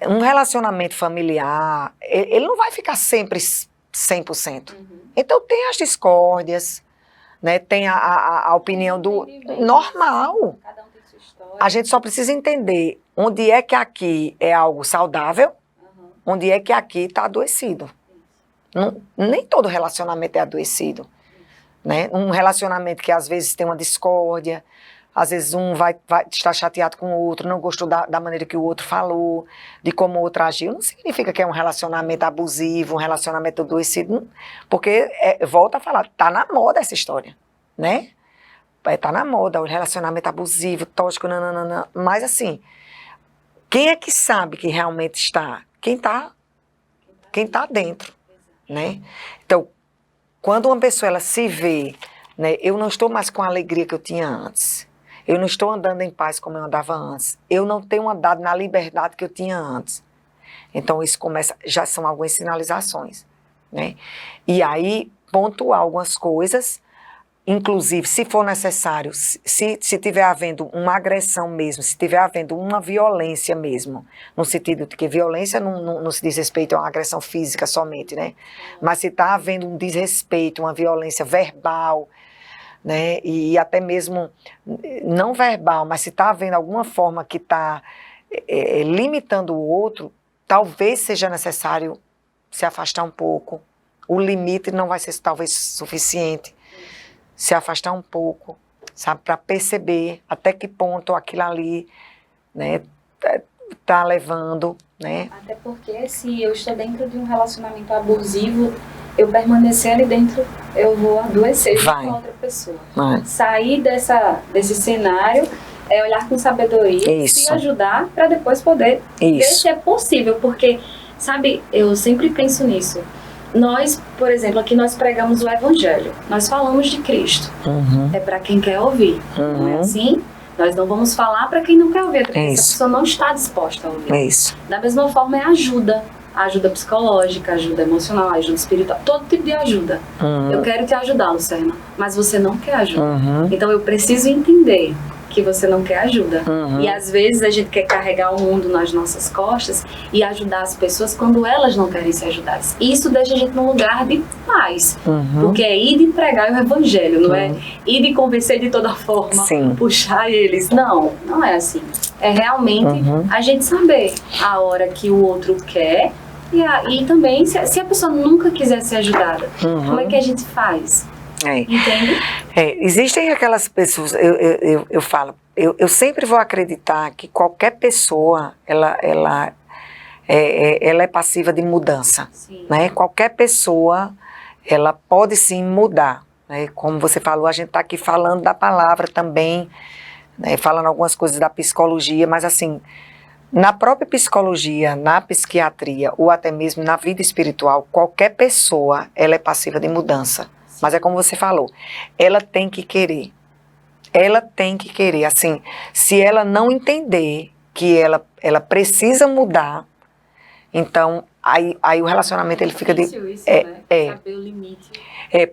um relacionamento familiar, ele não vai ficar sempre 100%. Então tem as discórdias, né? Tem a opinião do... Normal. Cada um tem sua história. A gente só precisa entender onde é que aqui é algo saudável, onde é que aqui está adoecido. Nem todo relacionamento é adoecido, né? Um relacionamento que às vezes tem uma discórdia, às vezes um vai estar chateado com o outro, não gostou da maneira que o outro falou, de como o outro agiu, não significa que é um relacionamento abusivo, um relacionamento adoecido, porque, volta a falar, tá na moda essa história, né? Tá na moda o relacionamento abusivo, tóxico, nananana, mas assim, quem é que sabe que realmente está? Quem tá dentro, né? Então, quando uma pessoa ela se vê, né, eu não estou mais com a alegria que eu tinha antes, eu não estou andando em paz como eu andava antes, eu não tenho andado na liberdade que eu tinha antes. Então isso já são algumas sinalizações, né? E aí pontuar algumas coisas, inclusive se for necessário, se tiver havendo uma agressão mesmo, se tiver havendo uma violência mesmo, no sentido de que violência não se diz respeito a uma agressão física somente, né? Mas se está havendo um desrespeito, uma violência verbal, né? E até mesmo não verbal, mas se está havendo alguma forma que está limitando o outro, talvez seja necessário se afastar um pouco. O limite não vai ser talvez suficiente. Se afastar um pouco, sabe, para perceber até que ponto aquilo ali, né, tá levando, né? Até porque se eu estou dentro de um relacionamento abusivo, eu permanecer ali dentro, eu vou adoecer junto com outra pessoa. Sair desse cenário é olhar com sabedoria, se ajudar para depois poder ver se é possível, porque, sabe, eu sempre penso nisso. Nós, por exemplo, aqui nós pregamos o Evangelho, nós falamos de Cristo, é para quem quer ouvir, não é assim? Nós não vamos falar para quem não quer ouvir, porque essa pessoa não está disposta a ouvir. Da mesma forma é ajuda psicológica, ajuda emocional, ajuda espiritual, todo tipo de ajuda. Eu quero te ajudar, Lucerna, mas você não quer ajuda. Então eu preciso entender que você não quer ajuda. E às vezes a gente quer carregar o mundo nas nossas costas e ajudar as pessoas quando elas não querem ser ajudadas. Isso deixa a gente num lugar de paz. Porque é ir de pregar o evangelho, não é ir de convencer de toda forma, puxar eles. Não é assim. É realmente a gente saber a hora que o outro quer e também se a pessoa nunca quiser ser ajudada, como é que a gente faz? Entende? Existem aquelas pessoas, eu falo, eu sempre vou acreditar que qualquer pessoa, ela é passiva de mudança, né? Qualquer pessoa, ela pode sim mudar, né? Como você falou, a gente está aqui falando da palavra também, né? Falando algumas coisas da psicologia, mas assim, na própria psicologia, na psiquiatria, ou até mesmo na vida espiritual, qualquer pessoa, ela é passiva de mudança. Mas é como você falou, ela tem que querer. Ela tem que querer. Assim, se ela não entender que ela precisa mudar, então aí o relacionamento ele fica de... Isso, né? Saber o limite.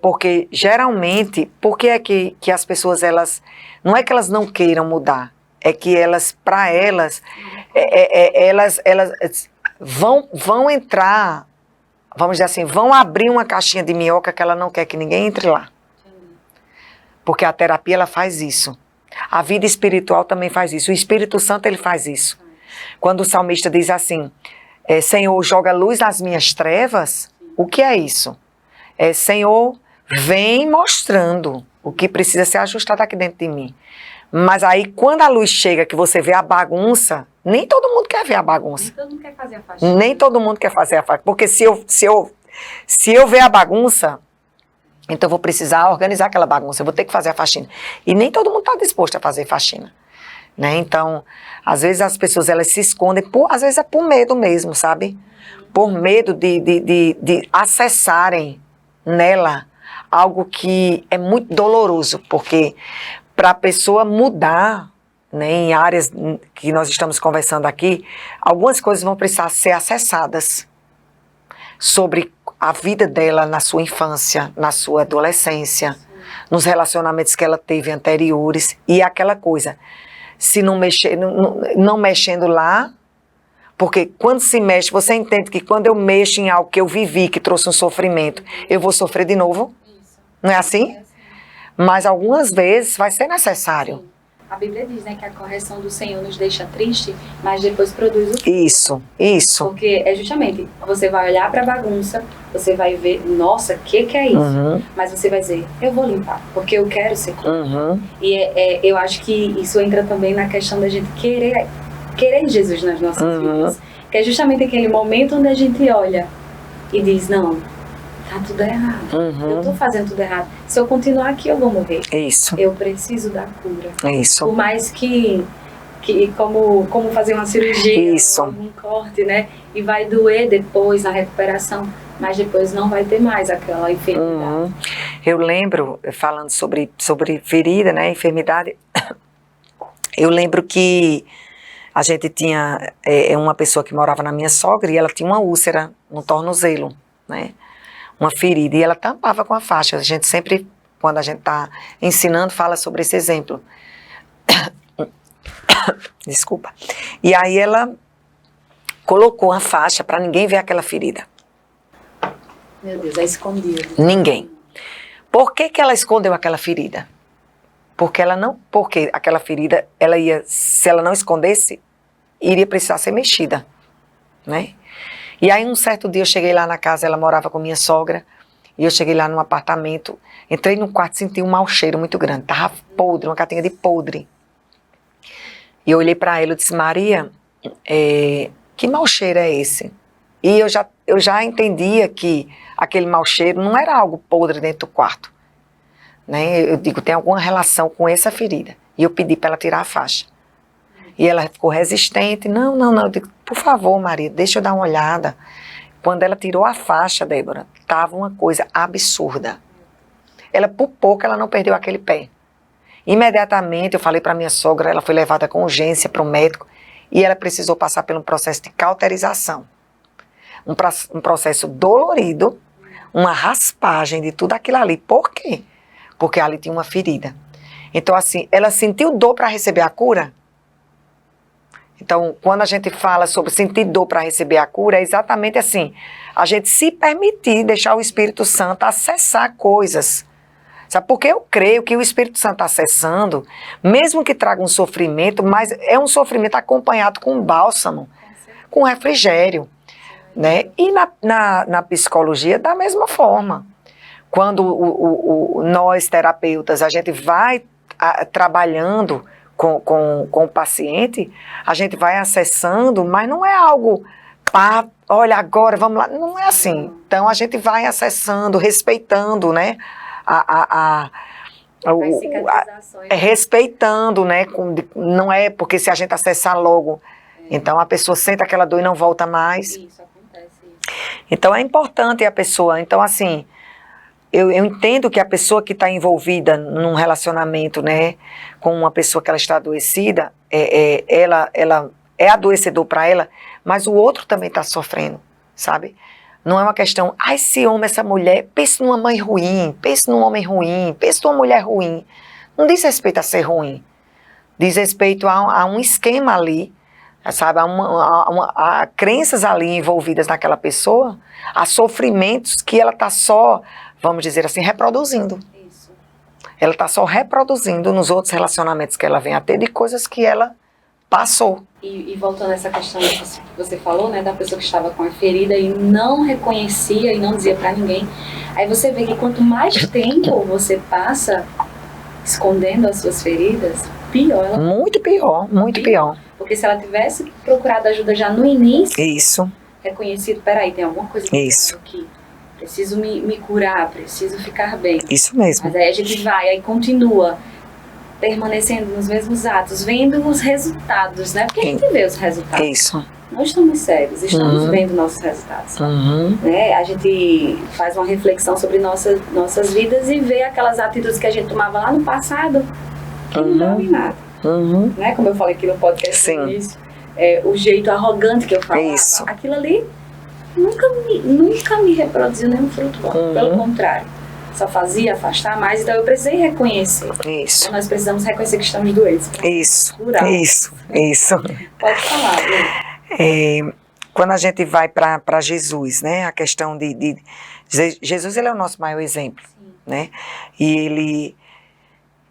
Porque geralmente, por que é que as pessoas, elas... Não é que elas não queiram mudar, é que elas, para elas, elas vão entrar... Vamos dizer assim, vão abrir uma caixinha de minhoca que ela não quer que ninguém entre lá. Porque a terapia, ela faz isso. A vida espiritual também faz isso. O Espírito Santo, ele faz isso. Quando o salmista diz assim, Senhor, joga luz nas minhas trevas, o que é isso? Senhor, vem mostrando o que precisa ser ajustado aqui dentro de mim. Mas aí, quando a luz chega, que você vê a bagunça, nem todo mundo quer ver a bagunça. Nem todo mundo quer fazer a faxina. Nem todo mundo quer fazer a faxina. Porque se eu ver a bagunça, então eu vou precisar organizar aquela bagunça, eu vou ter que fazer a faxina. E nem todo mundo está disposto a fazer faxina, né? Então, às vezes as pessoas, elas se escondem, às vezes é por medo mesmo, sabe? Por medo de acessarem nela algo que é muito doloroso, porque para a pessoa mudar, né, em áreas que nós estamos conversando aqui, algumas coisas vão precisar ser acessadas sobre a vida dela na sua infância, na sua adolescência, nos relacionamentos que ela teve anteriores, e aquela coisa, se não mexendo lá, porque quando se mexe, você entende que quando eu mexo em algo que eu vivi, que trouxe um sofrimento, eu vou sofrer de novo? Não é assim? mas algumas vezes vai ser necessário. Sim. A Bíblia diz, né, que a correção do Senhor nos deixa triste, mas depois produz o fruto. Isso. Porque é justamente, você vai olhar para a bagunça, você vai ver, nossa, o que é isso? Uhum. Mas você vai dizer, eu vou limpar, porque eu quero ser cura. Uhum. E eu acho que isso entra também na questão da gente querer Jesus nas nossas vidas. Que é justamente aquele momento onde a gente olha e diz, não, tá tudo errado. Eu tô fazendo tudo errado. Se eu continuar aqui, eu vou morrer. Isso. Eu preciso da cura. Isso. Por mais que como fazer uma cirurgia, Isso. um corte, né? E vai doer depois na recuperação, mas depois não vai ter mais aquela enfermidade. Eu lembro, falando sobre ferida, né, enfermidade, eu lembro que a gente tinha uma pessoa que morava na minha sogra e ela tinha uma úlcera no tornozelo, né? Uma ferida, e ela tampava com a faixa. A gente sempre, quando a gente está ensinando, fala sobre esse exemplo. Desculpa. E aí ela colocou a faixa para ninguém ver aquela ferida. Meu Deus, é escondido. Ninguém. Por que ela escondeu aquela ferida? Porque aquela ferida, se ela não escondesse, iria precisar ser mexida, né? E aí um certo dia eu cheguei lá na casa, ela morava com minha sogra, e eu cheguei lá num apartamento, entrei no quarto, senti um mau cheiro muito grande, tava podre, uma catinha de podre. E eu olhei para ela e disse, Maria, que mau cheiro é esse? E eu já entendia que aquele mau cheiro não era algo podre dentro do quarto, né? Eu digo, tem alguma relação com essa ferida. E eu pedi para ela tirar a faixa. E ela ficou resistente. Não. Eu digo, por favor, Maria, deixa eu dar uma olhada. Quando ela tirou a faixa, Débora, estava uma coisa absurda. Ela, por pouco, ela não perdeu aquele pé. Imediatamente, eu falei para minha sogra, ela foi levada com urgência para o médico e ela precisou passar por um processo de cauterização. Um processo dolorido, uma raspagem de tudo aquilo ali. Por quê? Porque ali tinha uma ferida. Então, assim, ela sentiu dor para receber a cura? Então, quando a gente fala sobre sentir dor para receber a cura, é exatamente assim, a gente se permitir deixar o Espírito Santo acessar coisas. Sabe? Porque eu creio que o Espírito Santo acessando, mesmo que traga um sofrimento, mas é um sofrimento acompanhado com bálsamo, com refrigério, né? E na psicologia, da mesma forma. Quando nós, terapeutas, a gente vai trabalhando com o paciente, a gente vai acessando, mas não é algo, olha, agora, vamos lá, não é assim. Então, a gente vai acessando, respeitando, né, respeitando, né, não é porque se a gente acessar logo, então a pessoa sente aquela dor e não volta mais. Isso, acontece isso. Então, é importante a pessoa, então, assim, eu entendo que a pessoa que está envolvida num relacionamento, né, com uma pessoa que ela está adoecida, ela é adoecedor para ela, mas o outro também está sofrendo, sabe? Não é uma questão, esse homem, essa mulher, pense numa mãe ruim, pense num homem ruim, pense numa mulher ruim. Não diz respeito a ser ruim, diz respeito a um esquema ali, sabe? A crenças ali envolvidas naquela pessoa, a sofrimentos que ela está só, vamos dizer assim, reproduzindo. Isso. Ela está só reproduzindo nos outros relacionamentos que ela vem a ter de coisas que ela passou. E voltando a essa questão que você falou, né, da pessoa que estava com a ferida e não reconhecia e não dizia para ninguém. Aí você vê que quanto mais tempo você passa escondendo as suas feridas, pior. Muito pior, muito pior. Porque se ela tivesse procurado ajuda já no início, isso, reconhecido, peraí, tem alguma coisa isso aqui. Preciso me curar, preciso ficar bem. Isso mesmo. Mas aí a gente vai, aí continua permanecendo nos mesmos atos, vendo os resultados, né? Porque a gente vê os resultados. Isso. Não estamos cegos, estamos vendo nossos resultados. Né? A gente faz uma reflexão sobre nossas vidas e vê aquelas atitudes que a gente tomava lá no passado que não dão em nada. Né? Como eu falei aqui no podcast no início, o jeito arrogante que eu falava, aquilo ali nunca me reproduziu nenhum fruto bom. Pelo contrário, só fazia afastar mais, então eu precisei reconhecer. Isso. Então nós precisamos reconhecer que estamos doentes. Isso. Pode falar, Bruno. Quando a gente vai para Jesus, né, a questão de Jesus, ele é o nosso maior exemplo, né, e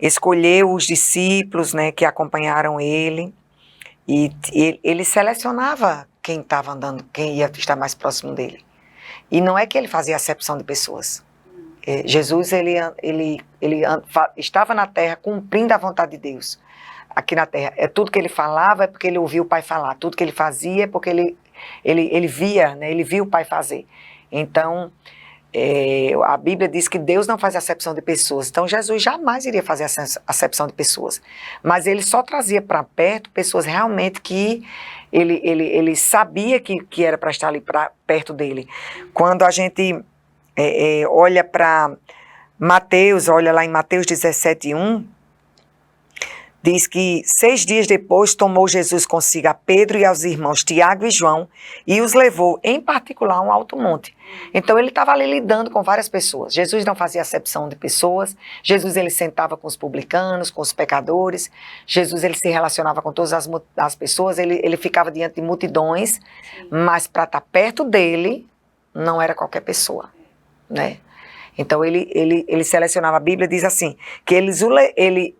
escolheu os discípulos, né, que acompanharam ele, e ele selecionava quem estava andando, quem ia estar mais próximo dele. E não é que ele fazia acepção de pessoas. Jesus, ele estava na terra cumprindo a vontade de Deus. Aqui na terra, tudo que ele falava é porque ele ouvia o Pai falar, tudo que ele fazia é porque ele via, né, ele viu o Pai fazer. Então, a Bíblia diz que Deus não faz acepção de pessoas, então Jesus jamais iria fazer acepção de pessoas, mas ele só trazia para perto pessoas realmente que ele sabia que era para estar ali perto dele. Quando a gente olha para Mateus, olha lá em Mateus 17:1, diz que 6 dias depois tomou Jesus consigo a Pedro e aos irmãos Tiago e João e os levou em particular a um alto monte. Então ele estava ali lidando com várias pessoas. Jesus não fazia acepção de pessoas. Jesus ele sentava com os publicanos, com os pecadores. Jesus ele se relacionava com todas as pessoas. Ele ficava diante de multidões, mas para estar perto dele não era qualquer pessoa, né? Então ele selecionava. A Bíblia diz assim, que ele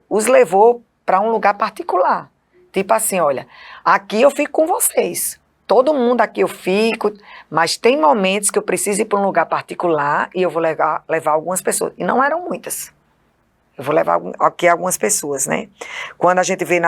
os levou para um lugar particular. Tipo assim, olha, aqui eu fico com vocês. Todo mundo aqui eu fico, mas tem momentos que eu preciso ir para um lugar particular e eu vou levar algumas pessoas. E não eram muitas. Eu vou levar aqui algumas pessoas, né? Quando a gente vê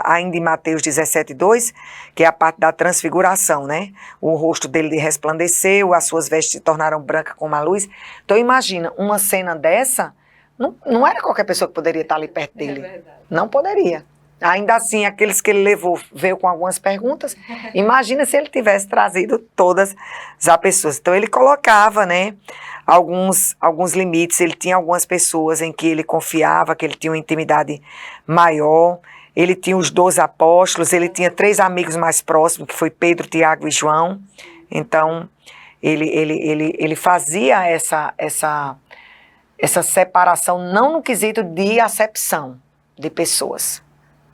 ainda em Mateus 17:2, que é a parte da transfiguração, né? O rosto dele resplandeceu, as suas vestes se tornaram brancas como a luz. Então imagina, uma cena dessa, não era qualquer pessoa que poderia estar ali perto dele. Não poderia. Ainda assim, aqueles que ele levou veio com algumas perguntas. Imagina se ele tivesse trazido todas as pessoas. Então ele colocava, né, alguns limites. Ele tinha algumas pessoas em que ele confiava, que ele tinha uma intimidade maior. Ele tinha os 12 apóstolos, ele tinha 3 amigos mais próximos, que foi Pedro, Tiago e João. Então ele fazia essa separação, não no quesito de acepção de pessoas,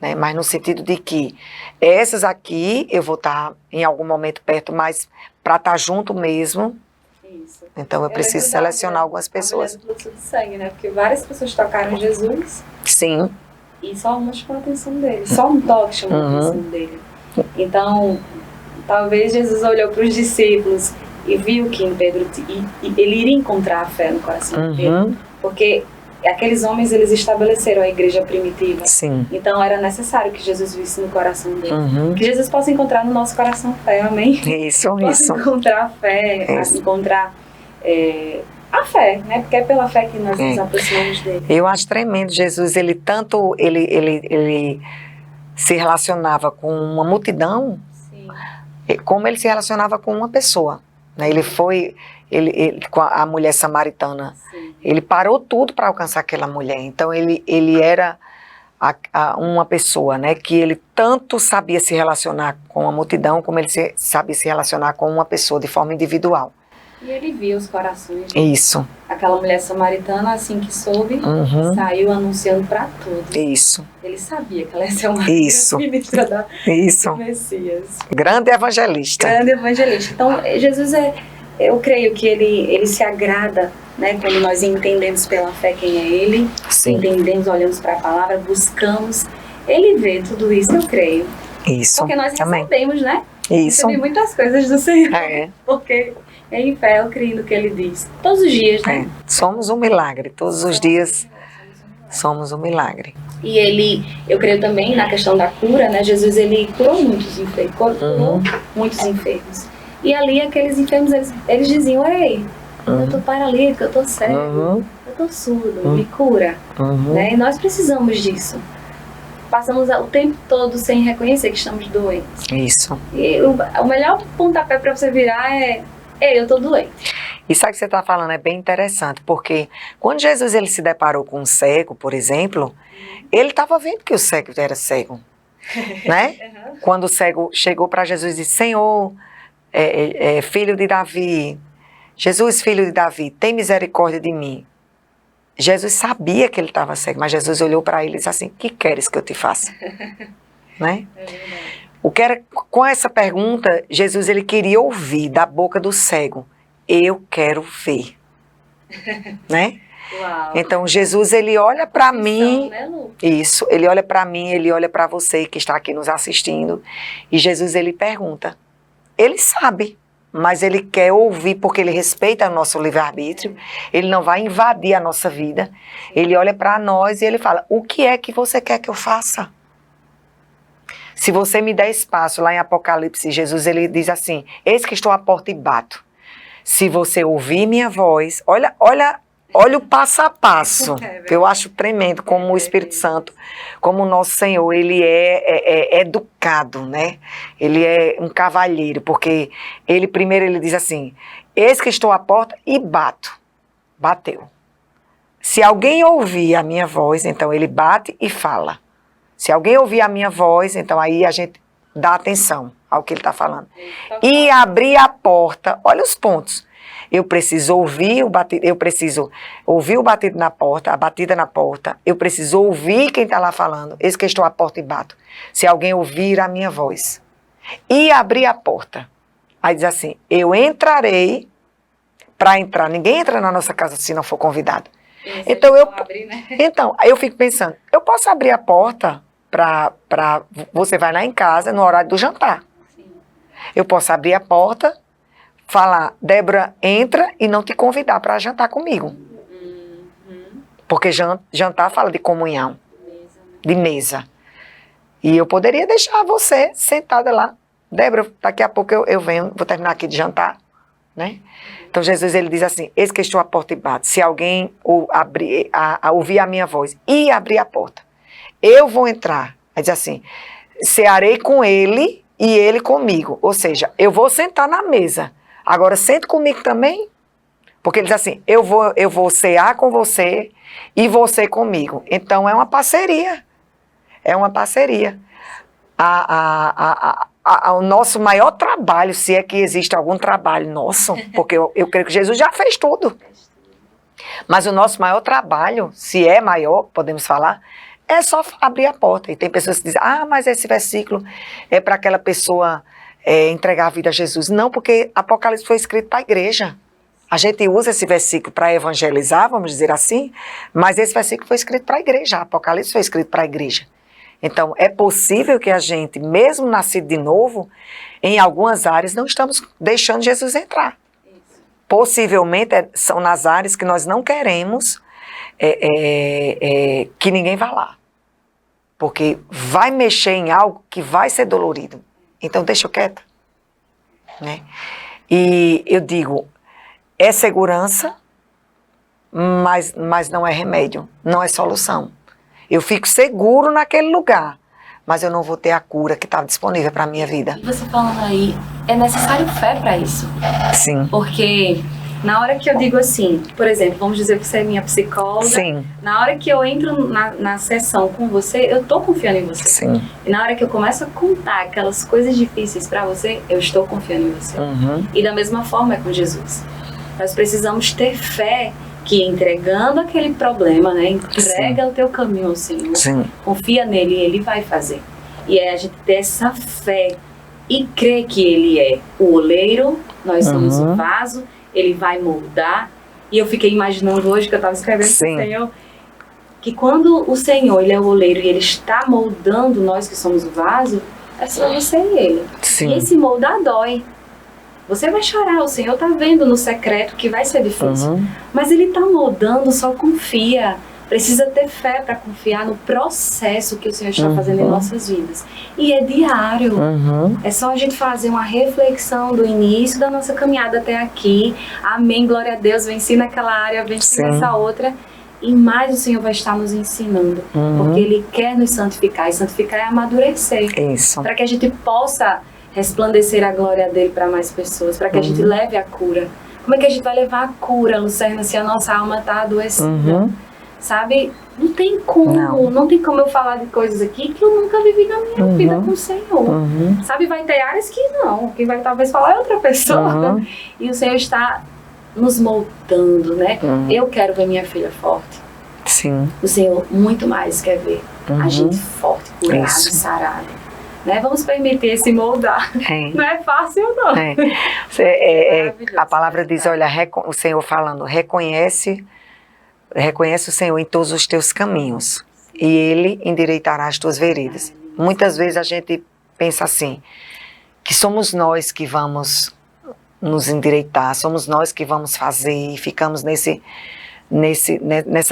né, mas no sentido de que essas aqui eu vou estar em algum momento perto, mas para estar junto mesmo, isso. Então eu preciso selecionar algumas pessoas. A mulher do fluxo de sangue, né? Porque várias pessoas tocaram Jesus. Sim. E só uma chamou a atenção dele, só um toque chamou a atenção dele. Então, talvez Jesus olhou para os discípulos e viu que em Pedro ele iria encontrar a fé no coração de Pedro, porque aqueles homens, eles estabeleceram a igreja primitiva. Sim. Então era necessário que Jesus visse no coração dele. Que Jesus possa encontrar no nosso coração fé, amém? Isso. Encontrar a fé, encontrar a fé, né? Porque é pela fé que nós nos aproximamos dele. Eu acho tremendo. Jesus, ele se relacionava com uma multidão, sim, como ele se relacionava com uma pessoa. Ele foi, com a mulher samaritana, sim, ele parou tudo para alcançar aquela mulher. Então ele era uma pessoa, né, que ele tanto sabia se relacionar com a multidão, como ele sabia se relacionar com uma pessoa de forma individual. E ele via os corações. Isso. Aquela mulher samaritana, assim que soube, saiu anunciando para todos. Isso. Ele sabia que ela ia ser uma ministra do Messias. Grande evangelista. Grande evangelista. Então, Jesus eu creio que ele se agrada, né, quando nós entendemos pela fé quem é ele, sim, entendemos, olhamos para a palavra, buscamos. Ele vê tudo isso, eu creio. Isso. Porque nós também recebemos, né? Isso. Recebemos muitas coisas do Senhor. Porque em fé eu creio no que ele diz. Todos os dias, né? Somos um milagre. Todos os dias somos um milagre. E eu creio também na questão da cura, né? Jesus, ele curou muitos enfermos. Curou muitos enfermos. E ali aqueles enfermos, eles diziam, ei, eu tô paralítico, eu tô cego, eu tô surdo, me cura. Né? E nós precisamos disso. Passamos o tempo todo sem reconhecer que estamos doentes. Isso. E o melhor pontapé para você virar é, ei, eu tô doente. E sabe o que você está falando? É bem interessante, porque quando Jesus ele se deparou com um cego, por exemplo, ele estava vendo que o cego era cego, né? Quando o cego chegou para Jesus e disse, Senhor, filho de Davi, Jesus, filho de Davi, tem misericórdia de mim. Jesus sabia que ele estava cego, mas Jesus olhou para ele e disse assim, que queres que eu te faça? Né? Com essa pergunta, Jesus ele queria ouvir da boca do cego, eu quero ver. né? Uau. Então Jesus, ele olha para mim, Né, Lu? isso, ele olha para mim, ele olha para você que está aqui nos assistindo, e Jesus, ele pergunta, ele sabe, mas ele quer ouvir porque ele respeita o nosso livre-arbítrio, ele não vai invadir a nossa vida, ele olha para nós e ele fala, o que é que você quer que eu faça? Se você me der espaço, lá em Apocalipse, Jesus, ele diz assim, eis que estou à porta e bato. Se você ouvir minha voz, olha o passo a passo, que eu acho tremendo, como o Espírito Santo, como o nosso Senhor, ele é educado, né? Ele é um cavalheiro, porque ele primeiro ele diz assim, eis que estou à porta e bato. Bateu. Se alguém ouvir a minha voz, então ele bate e fala. Se alguém ouvir a minha voz, então aí a gente dá atenção ao que ele está falando. E abrir a porta, olha os pontos. Eu preciso ouvir o batido, o batido na porta, a batida na porta. Eu preciso ouvir quem está lá falando. Eis que estou à porta e bato. Se alguém ouvir a minha voz. E abrir a porta. Aí diz assim, eu entrarei para entrar. Ninguém entra na nossa casa se não for convidado. Então, aí eu fico pensando, eu posso abrir a porta para você vai lá em casa no horário do jantar. Sim. Eu posso abrir a porta, falar, Débora, entra e não te convidar para jantar comigo. Porque jantar fala de comunhão, de mesa. E eu poderia deixar você sentada lá. Débora, daqui a pouco eu venho, vou terminar aqui de jantar. Né? Então Jesus ele diz assim, eis que estou à porta e bato, se alguém ouvir a minha voz e abrir a porta, eu vou entrar, aí diz assim, cearei com ele e ele comigo, ou seja, eu vou sentar na mesa, agora sente comigo também, porque ele diz assim, eu vou cear com você e você comigo, então é uma parceria, o nosso maior trabalho, se é que existe algum trabalho nosso, porque eu creio que Jesus já fez tudo. Mas o nosso maior trabalho, se é maior, podemos falar, é só abrir a porta. E tem pessoas que dizem, mas esse versículo é para aquela pessoa entregar a vida a Jesus. Não, porque Apocalipse foi escrito para a igreja. A gente usa esse versículo para evangelizar, vamos dizer assim, mas esse versículo foi escrito para a igreja. Apocalipse foi escrito para a igreja. Então, é possível que a gente, mesmo nascido de novo, em algumas áreas não estamos deixando Jesus entrar. Isso. Possivelmente são nas áreas que nós não queremos que ninguém vá lá. Porque vai mexer em algo que vai ser dolorido. Então, deixa eu quieta. Né? E eu digo, é segurança, mas não é remédio, não é solução. Eu fico seguro naquele lugar, mas eu não vou ter a cura que estava disponível para a minha vida. E você falando aí, é necessário fé para isso? Sim. Porque na hora que eu digo assim, por exemplo, vamos dizer que você é minha psicóloga. Sim. Na hora que eu entro na sessão com você, eu estou confiando em você. Sim. E na hora que eu começo a contar aquelas coisas difíceis para você, eu estou confiando em você. Uhum. E da mesma forma é com Jesus. Nós precisamos ter fé que entregando aquele problema, né, entrega Sim. o teu caminho ao Senhor, Sim. confia nele e ele vai fazer. E é a gente ter essa fé e crer que ele é o oleiro, nós somos o vaso, ele vai moldar. E eu fiquei imaginando hoje que eu estava escrevendo para o Senhor, que quando o Senhor ele é o oleiro e ele está moldando nós que somos o vaso, é só você e ele. Sim. E esse moldar dói. Você vai chorar, o Senhor está vendo no secreto que vai ser difícil. Mas Ele está moldando, só confia. Precisa ter fé para confiar no processo que o Senhor está fazendo em nossas vidas. E é diário. É só a gente fazer uma reflexão do início da nossa caminhada até aqui. Amém, glória a Deus, venci naquela área, venci nessa outra. E mais o Senhor vai estar nos ensinando. Porque Ele quer nos santificar. E santificar é amadurecer. Isso. Para que a gente possa resplandecer a glória dele para mais pessoas, para que a gente leve a cura. Como é que a gente vai levar a cura, Lucerna, se a nossa alma está adoecida? Sabe? Não tem como eu falar de coisas aqui que eu nunca vivi na minha vida com o Senhor. Sabe? Vai ter áreas que não, quem vai talvez falar é outra pessoa. E o Senhor está nos moldando, né? Eu quero ver minha filha forte. Sim. O Senhor muito mais quer ver a gente forte, curada, sarada. né? Vamos permitir esse moldar. Não é fácil, não. A palavra diz, olha, o Senhor falando, reconhece o Senhor em todos os teus caminhos e Ele endireitará as tuas veredas. Muitas vezes a gente pensa assim, que somos nós que vamos nos endireitar, somos nós que vamos fazer e ficamos nessa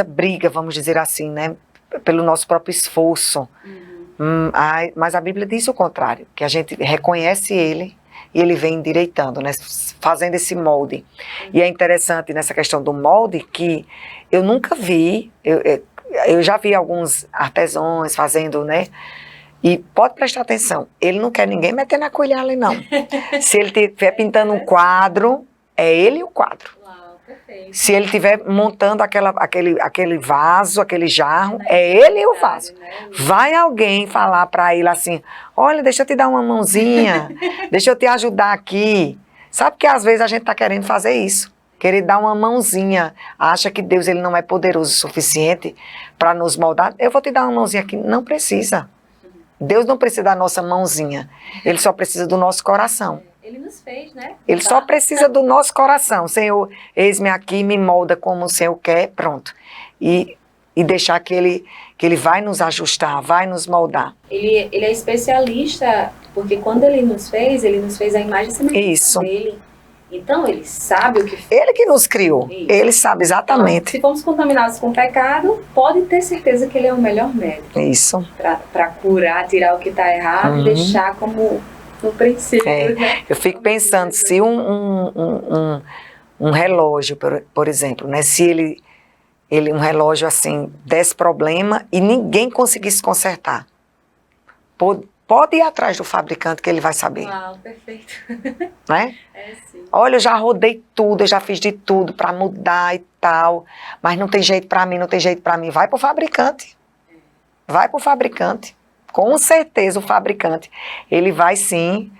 briga, vamos dizer assim, né? Pelo nosso próprio esforço. Mas a Bíblia diz o contrário, que a gente reconhece Ele e Ele vem endireitando, né? Fazendo esse molde. E é interessante nessa questão do molde que eu nunca vi, eu já vi alguns artesãos fazendo, né? E pode prestar atenção, ele não quer ninguém meter na colher ali, não. Se ele estiver pintando um quadro, é ele e o quadro. Uau, perfeito. Se ele estiver montando aquele vaso, aquele jarro, é ele e o vaso. Vai alguém falar para ele assim, olha, deixa eu te dar uma mãozinha, deixa eu te ajudar aqui. Sabe que às vezes a gente está querendo fazer isso, querer dar uma mãozinha, acha que Deus ele não é poderoso o suficiente para nos moldar. Eu vou te dar uma mãozinha aqui, não precisa. Deus não precisa da nossa mãozinha, Ele só precisa do nosso coração. Ele nos fez, né? Ele só precisa do nosso coração. Senhor, eis-me aqui, me molda como o Senhor quer, pronto. E deixar que ele vai nos ajustar, vai nos moldar. Ele é especialista, porque quando Ele nos fez a imagem e semelhança dele. Então, Ele sabe o que fez. Ele que nos criou, isso. Ele sabe exatamente. Então, se formos contaminados com pecado, pode ter certeza que Ele é o melhor médico. Isso. Para curar, tirar o que está errado e deixar como no princípio. Né? Eu fico pensando, se um relógio, por exemplo, né, se um relógio assim, desse problema e ninguém conseguisse consertar, pode ir atrás do fabricante que ele vai saber. Uau, perfeito. Né? Sim. Olha, eu já rodei tudo, eu já fiz de tudo para mudar e tal, mas não tem jeito para mim, não tem jeito para mim. Vai pro fabricante. Vai pro fabricante. Com certeza o fabricante, ele vai sim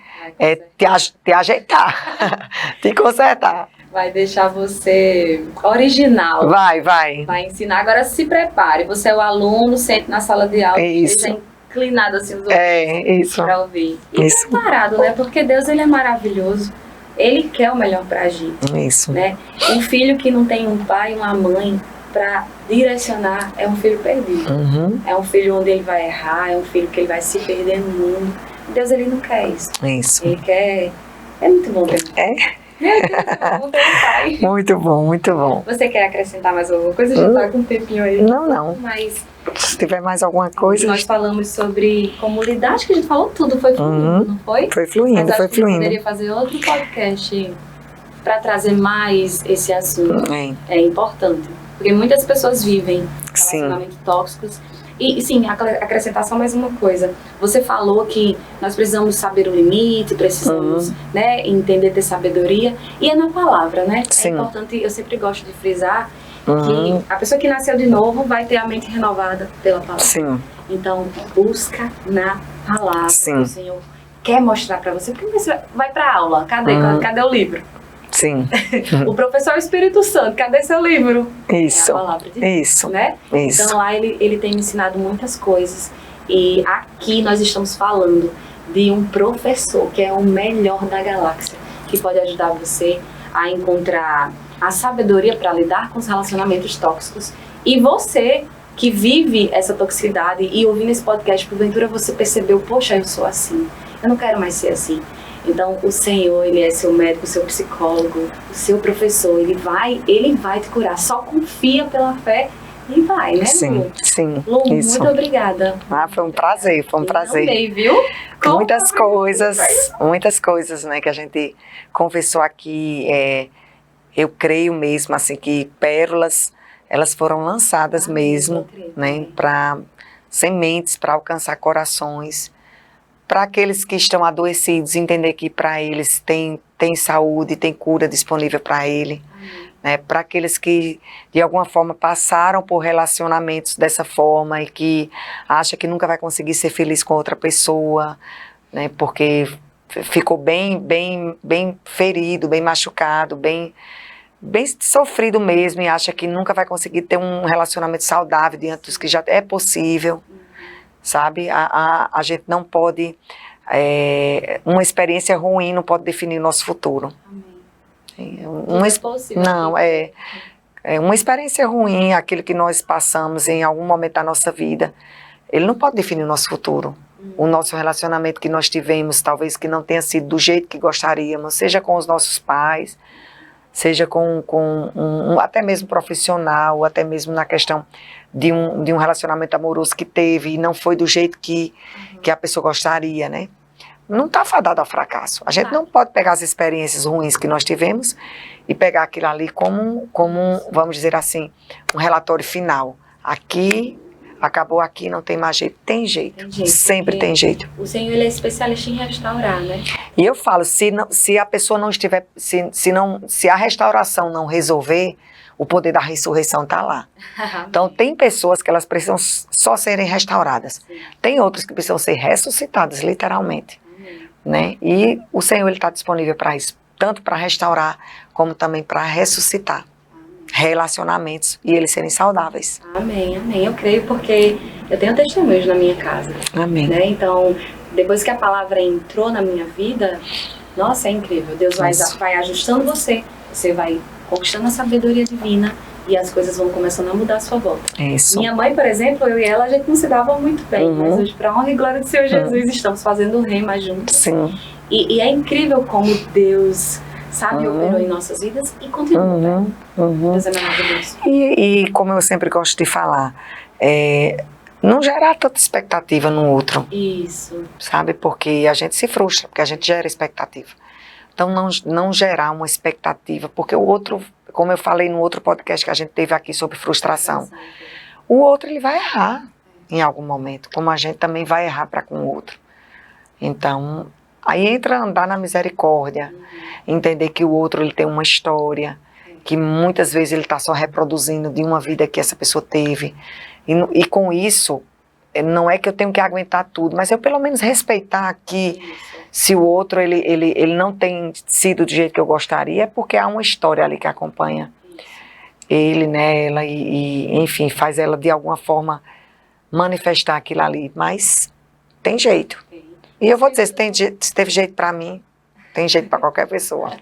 te ajeitar, te consertar. Vai deixar você original. Vai ensinar. Agora se prepare. Você é o aluno, sente na sala de aula. Isso. Inclinado assim os ouvidos para ouvir. E preparado, né? Porque Deus, Ele é maravilhoso. Ele quer o melhor para a gente. Isso. Né? Um filho que não tem um pai e uma mãe para direcionar é um filho perdido. É um filho onde ele vai errar, é um filho que ele vai se perder no mundo. Deus, Ele não quer isso. Isso. Ele quer... É muito bom ter Muito bom, muito bom. Você quer acrescentar mais alguma coisa? Já tá com um tempinho aí. Não. Mas se tiver mais alguma coisa... Nós falamos sobre comunidade, acho que a gente falou tudo, foi fluindo, não foi? Foi fluindo, mas foi fluindo. Poderia fazer outro podcast para trazer mais esse assunto. É importante. Porque muitas pessoas vivem relacionamentos tóxicos. E sim, acrescentar só mais uma coisa. Você falou que nós precisamos saber o limite, precisamos entender, ter sabedoria. E é na palavra, né? Sim. É importante, eu sempre gosto de frisar que a pessoa que nasceu de novo vai ter a mente renovada pela palavra. Sim. Então, Busca na palavra. Sim. O Senhor quer mostrar para você. Porque você vai para a aula. Cadê o livro? Sim. O professor é o Espírito Santo. Cadê seu livro? Isso. É a palavra de Deus. Isso. Né? Isso. Então lá ele tem me ensinado muitas coisas. E aqui nós estamos falando de um professor que é o melhor da galáxia, que pode ajudar você a encontrar a sabedoria para lidar com os relacionamentos tóxicos. E você que vive essa toxicidade e ouvindo esse podcast, porventura você percebeu, poxa, eu sou assim, eu não quero mais ser assim. Então o Senhor, Ele é seu médico, seu psicólogo, o seu professor, Ele vai te curar. Só confia pela fé e vai, né, sim, Lu? Sim, Lu, isso. muito obrigada. Foi um prazer, foi um prazer. Amei, viu? Muitas coisas, né, que a gente conversou aqui. Eu creio mesmo, assim, que pérolas, elas foram lançadas mesmo, né, para sementes, para alcançar corações, para aqueles que estão adoecidos, entender que para eles tem saúde, tem cura disponível para ele. Né, para aqueles que de alguma forma passaram por relacionamentos dessa forma e que acham que nunca vai conseguir ser feliz com outra pessoa, né, porque ficou bem ferido, bem machucado, bem sofrido mesmo e acha que nunca vai conseguir ter um relacionamento saudável diante dos que já é possível. sabe? A gente não pode, uma experiência ruim não pode definir o nosso futuro. Amém. Uma, É possível. não, uma experiência ruim, aquilo que nós passamos em algum momento da nossa vida, ele não pode definir o nosso futuro. O nosso relacionamento que nós tivemos, talvez que não tenha sido do jeito que gostaríamos, seja com os nossos pais, seja com até mesmo profissional, até mesmo na questão de um relacionamento amoroso que teve e não foi do jeito que a pessoa gostaria, né? Não está fadado ao fracasso. A gente não pode pegar as experiências ruins que nós tivemos e pegar aquilo ali como vamos dizer assim, um relatório final. Aqui, acabou aqui, não tem mais jeito. Tem jeito, sempre tem jeito. O Senhor, ele é especialista em restaurar, né? E eu falo, se a pessoa não estiver, se a restauração não resolver, o poder da ressurreição está lá. Então, tem pessoas que elas precisam só serem restauradas. Sim. Tem outras que precisam ser ressuscitadas, literalmente. Né? E o Senhor está disponível para isso, tanto para restaurar, como também para ressuscitar relacionamentos e eles serem saudáveis. Amém, amém. Eu creio porque eu tenho testemunhos na minha casa. Amém. Né? Então, depois que a palavra entrou na minha vida, nossa, é incrível. Deus vai ajustando você, você vai conquistando a sabedoria divina e as coisas vão começando a mudar à sua volta. Isso. Minha mãe, por exemplo, eu e ela, a gente não se dava muito bem, mas hoje, para a honra e glória do Senhor Jesus, estamos fazendo o rema juntos. Sim. E é incrível como Deus, sabe, operou em nossas vidas e continua. Deus é maravilhoso. E como eu sempre gosto de falar, não gerar tanta expectativa no outro. Isso. Sabe, porque a gente se frustra, porque a gente gera expectativa. Então, não gerar uma expectativa, porque o outro, como eu falei no outro podcast que a gente teve aqui sobre frustração, o outro ele vai errar em algum momento, como a gente também vai errar para com o outro. Então, aí entra andar na misericórdia, entender que o outro ele tem uma história, que muitas vezes ele está só reproduzindo de uma vida que essa pessoa teve. E com isso, não é que eu tenho que aguentar tudo, mas eu pelo menos respeitar que se o outro ele não tem sido do jeito que eu gostaria, é porque há uma história ali que acompanha ele nela e enfim, faz ela de alguma forma manifestar aquilo ali, mas tem jeito. E eu vou dizer, se teve jeito para mim, tem jeito para qualquer pessoa.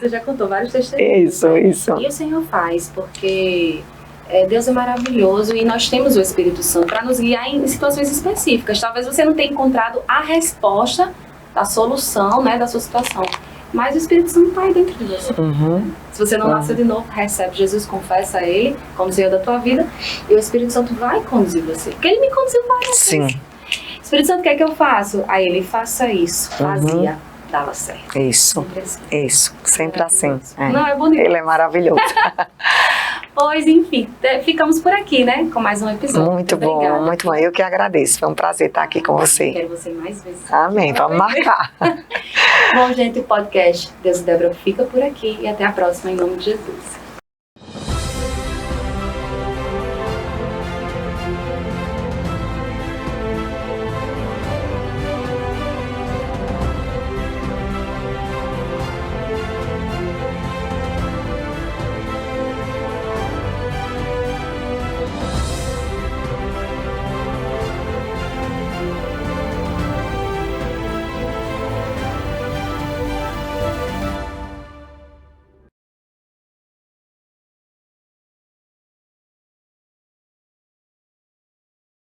Você já contou vários testemunhos. Isso. E o Senhor faz, porque Deus é maravilhoso e nós temos o Espírito Santo para nos guiar em situações específicas. Talvez você não tenha encontrado a resposta da solução, né, da sua situação, mas o Espírito Santo está aí dentro de você. Se você não nasceu de novo, recebe Jesus, confessa a Ele como Senhor da tua vida e o Espírito Santo vai conduzir você. Porque Ele me conduziu várias vezes. O Espírito Santo quer que eu faça? Aí Ele faça isso, fazia. Dava certo. Isso, sempre assim. Isso, sempre assim. Não, é bonito. Ele é maravilhoso. Pois, enfim, ficamos por aqui, né? Com mais um episódio. Muito bom, muito bom. Eu que agradeço. Foi um prazer estar aqui com você. Quero você mais vezes. Amém, vamos marcar. Bom, gente, o podcast Deus e Débora fica por aqui e até a próxima, em nome de Jesus.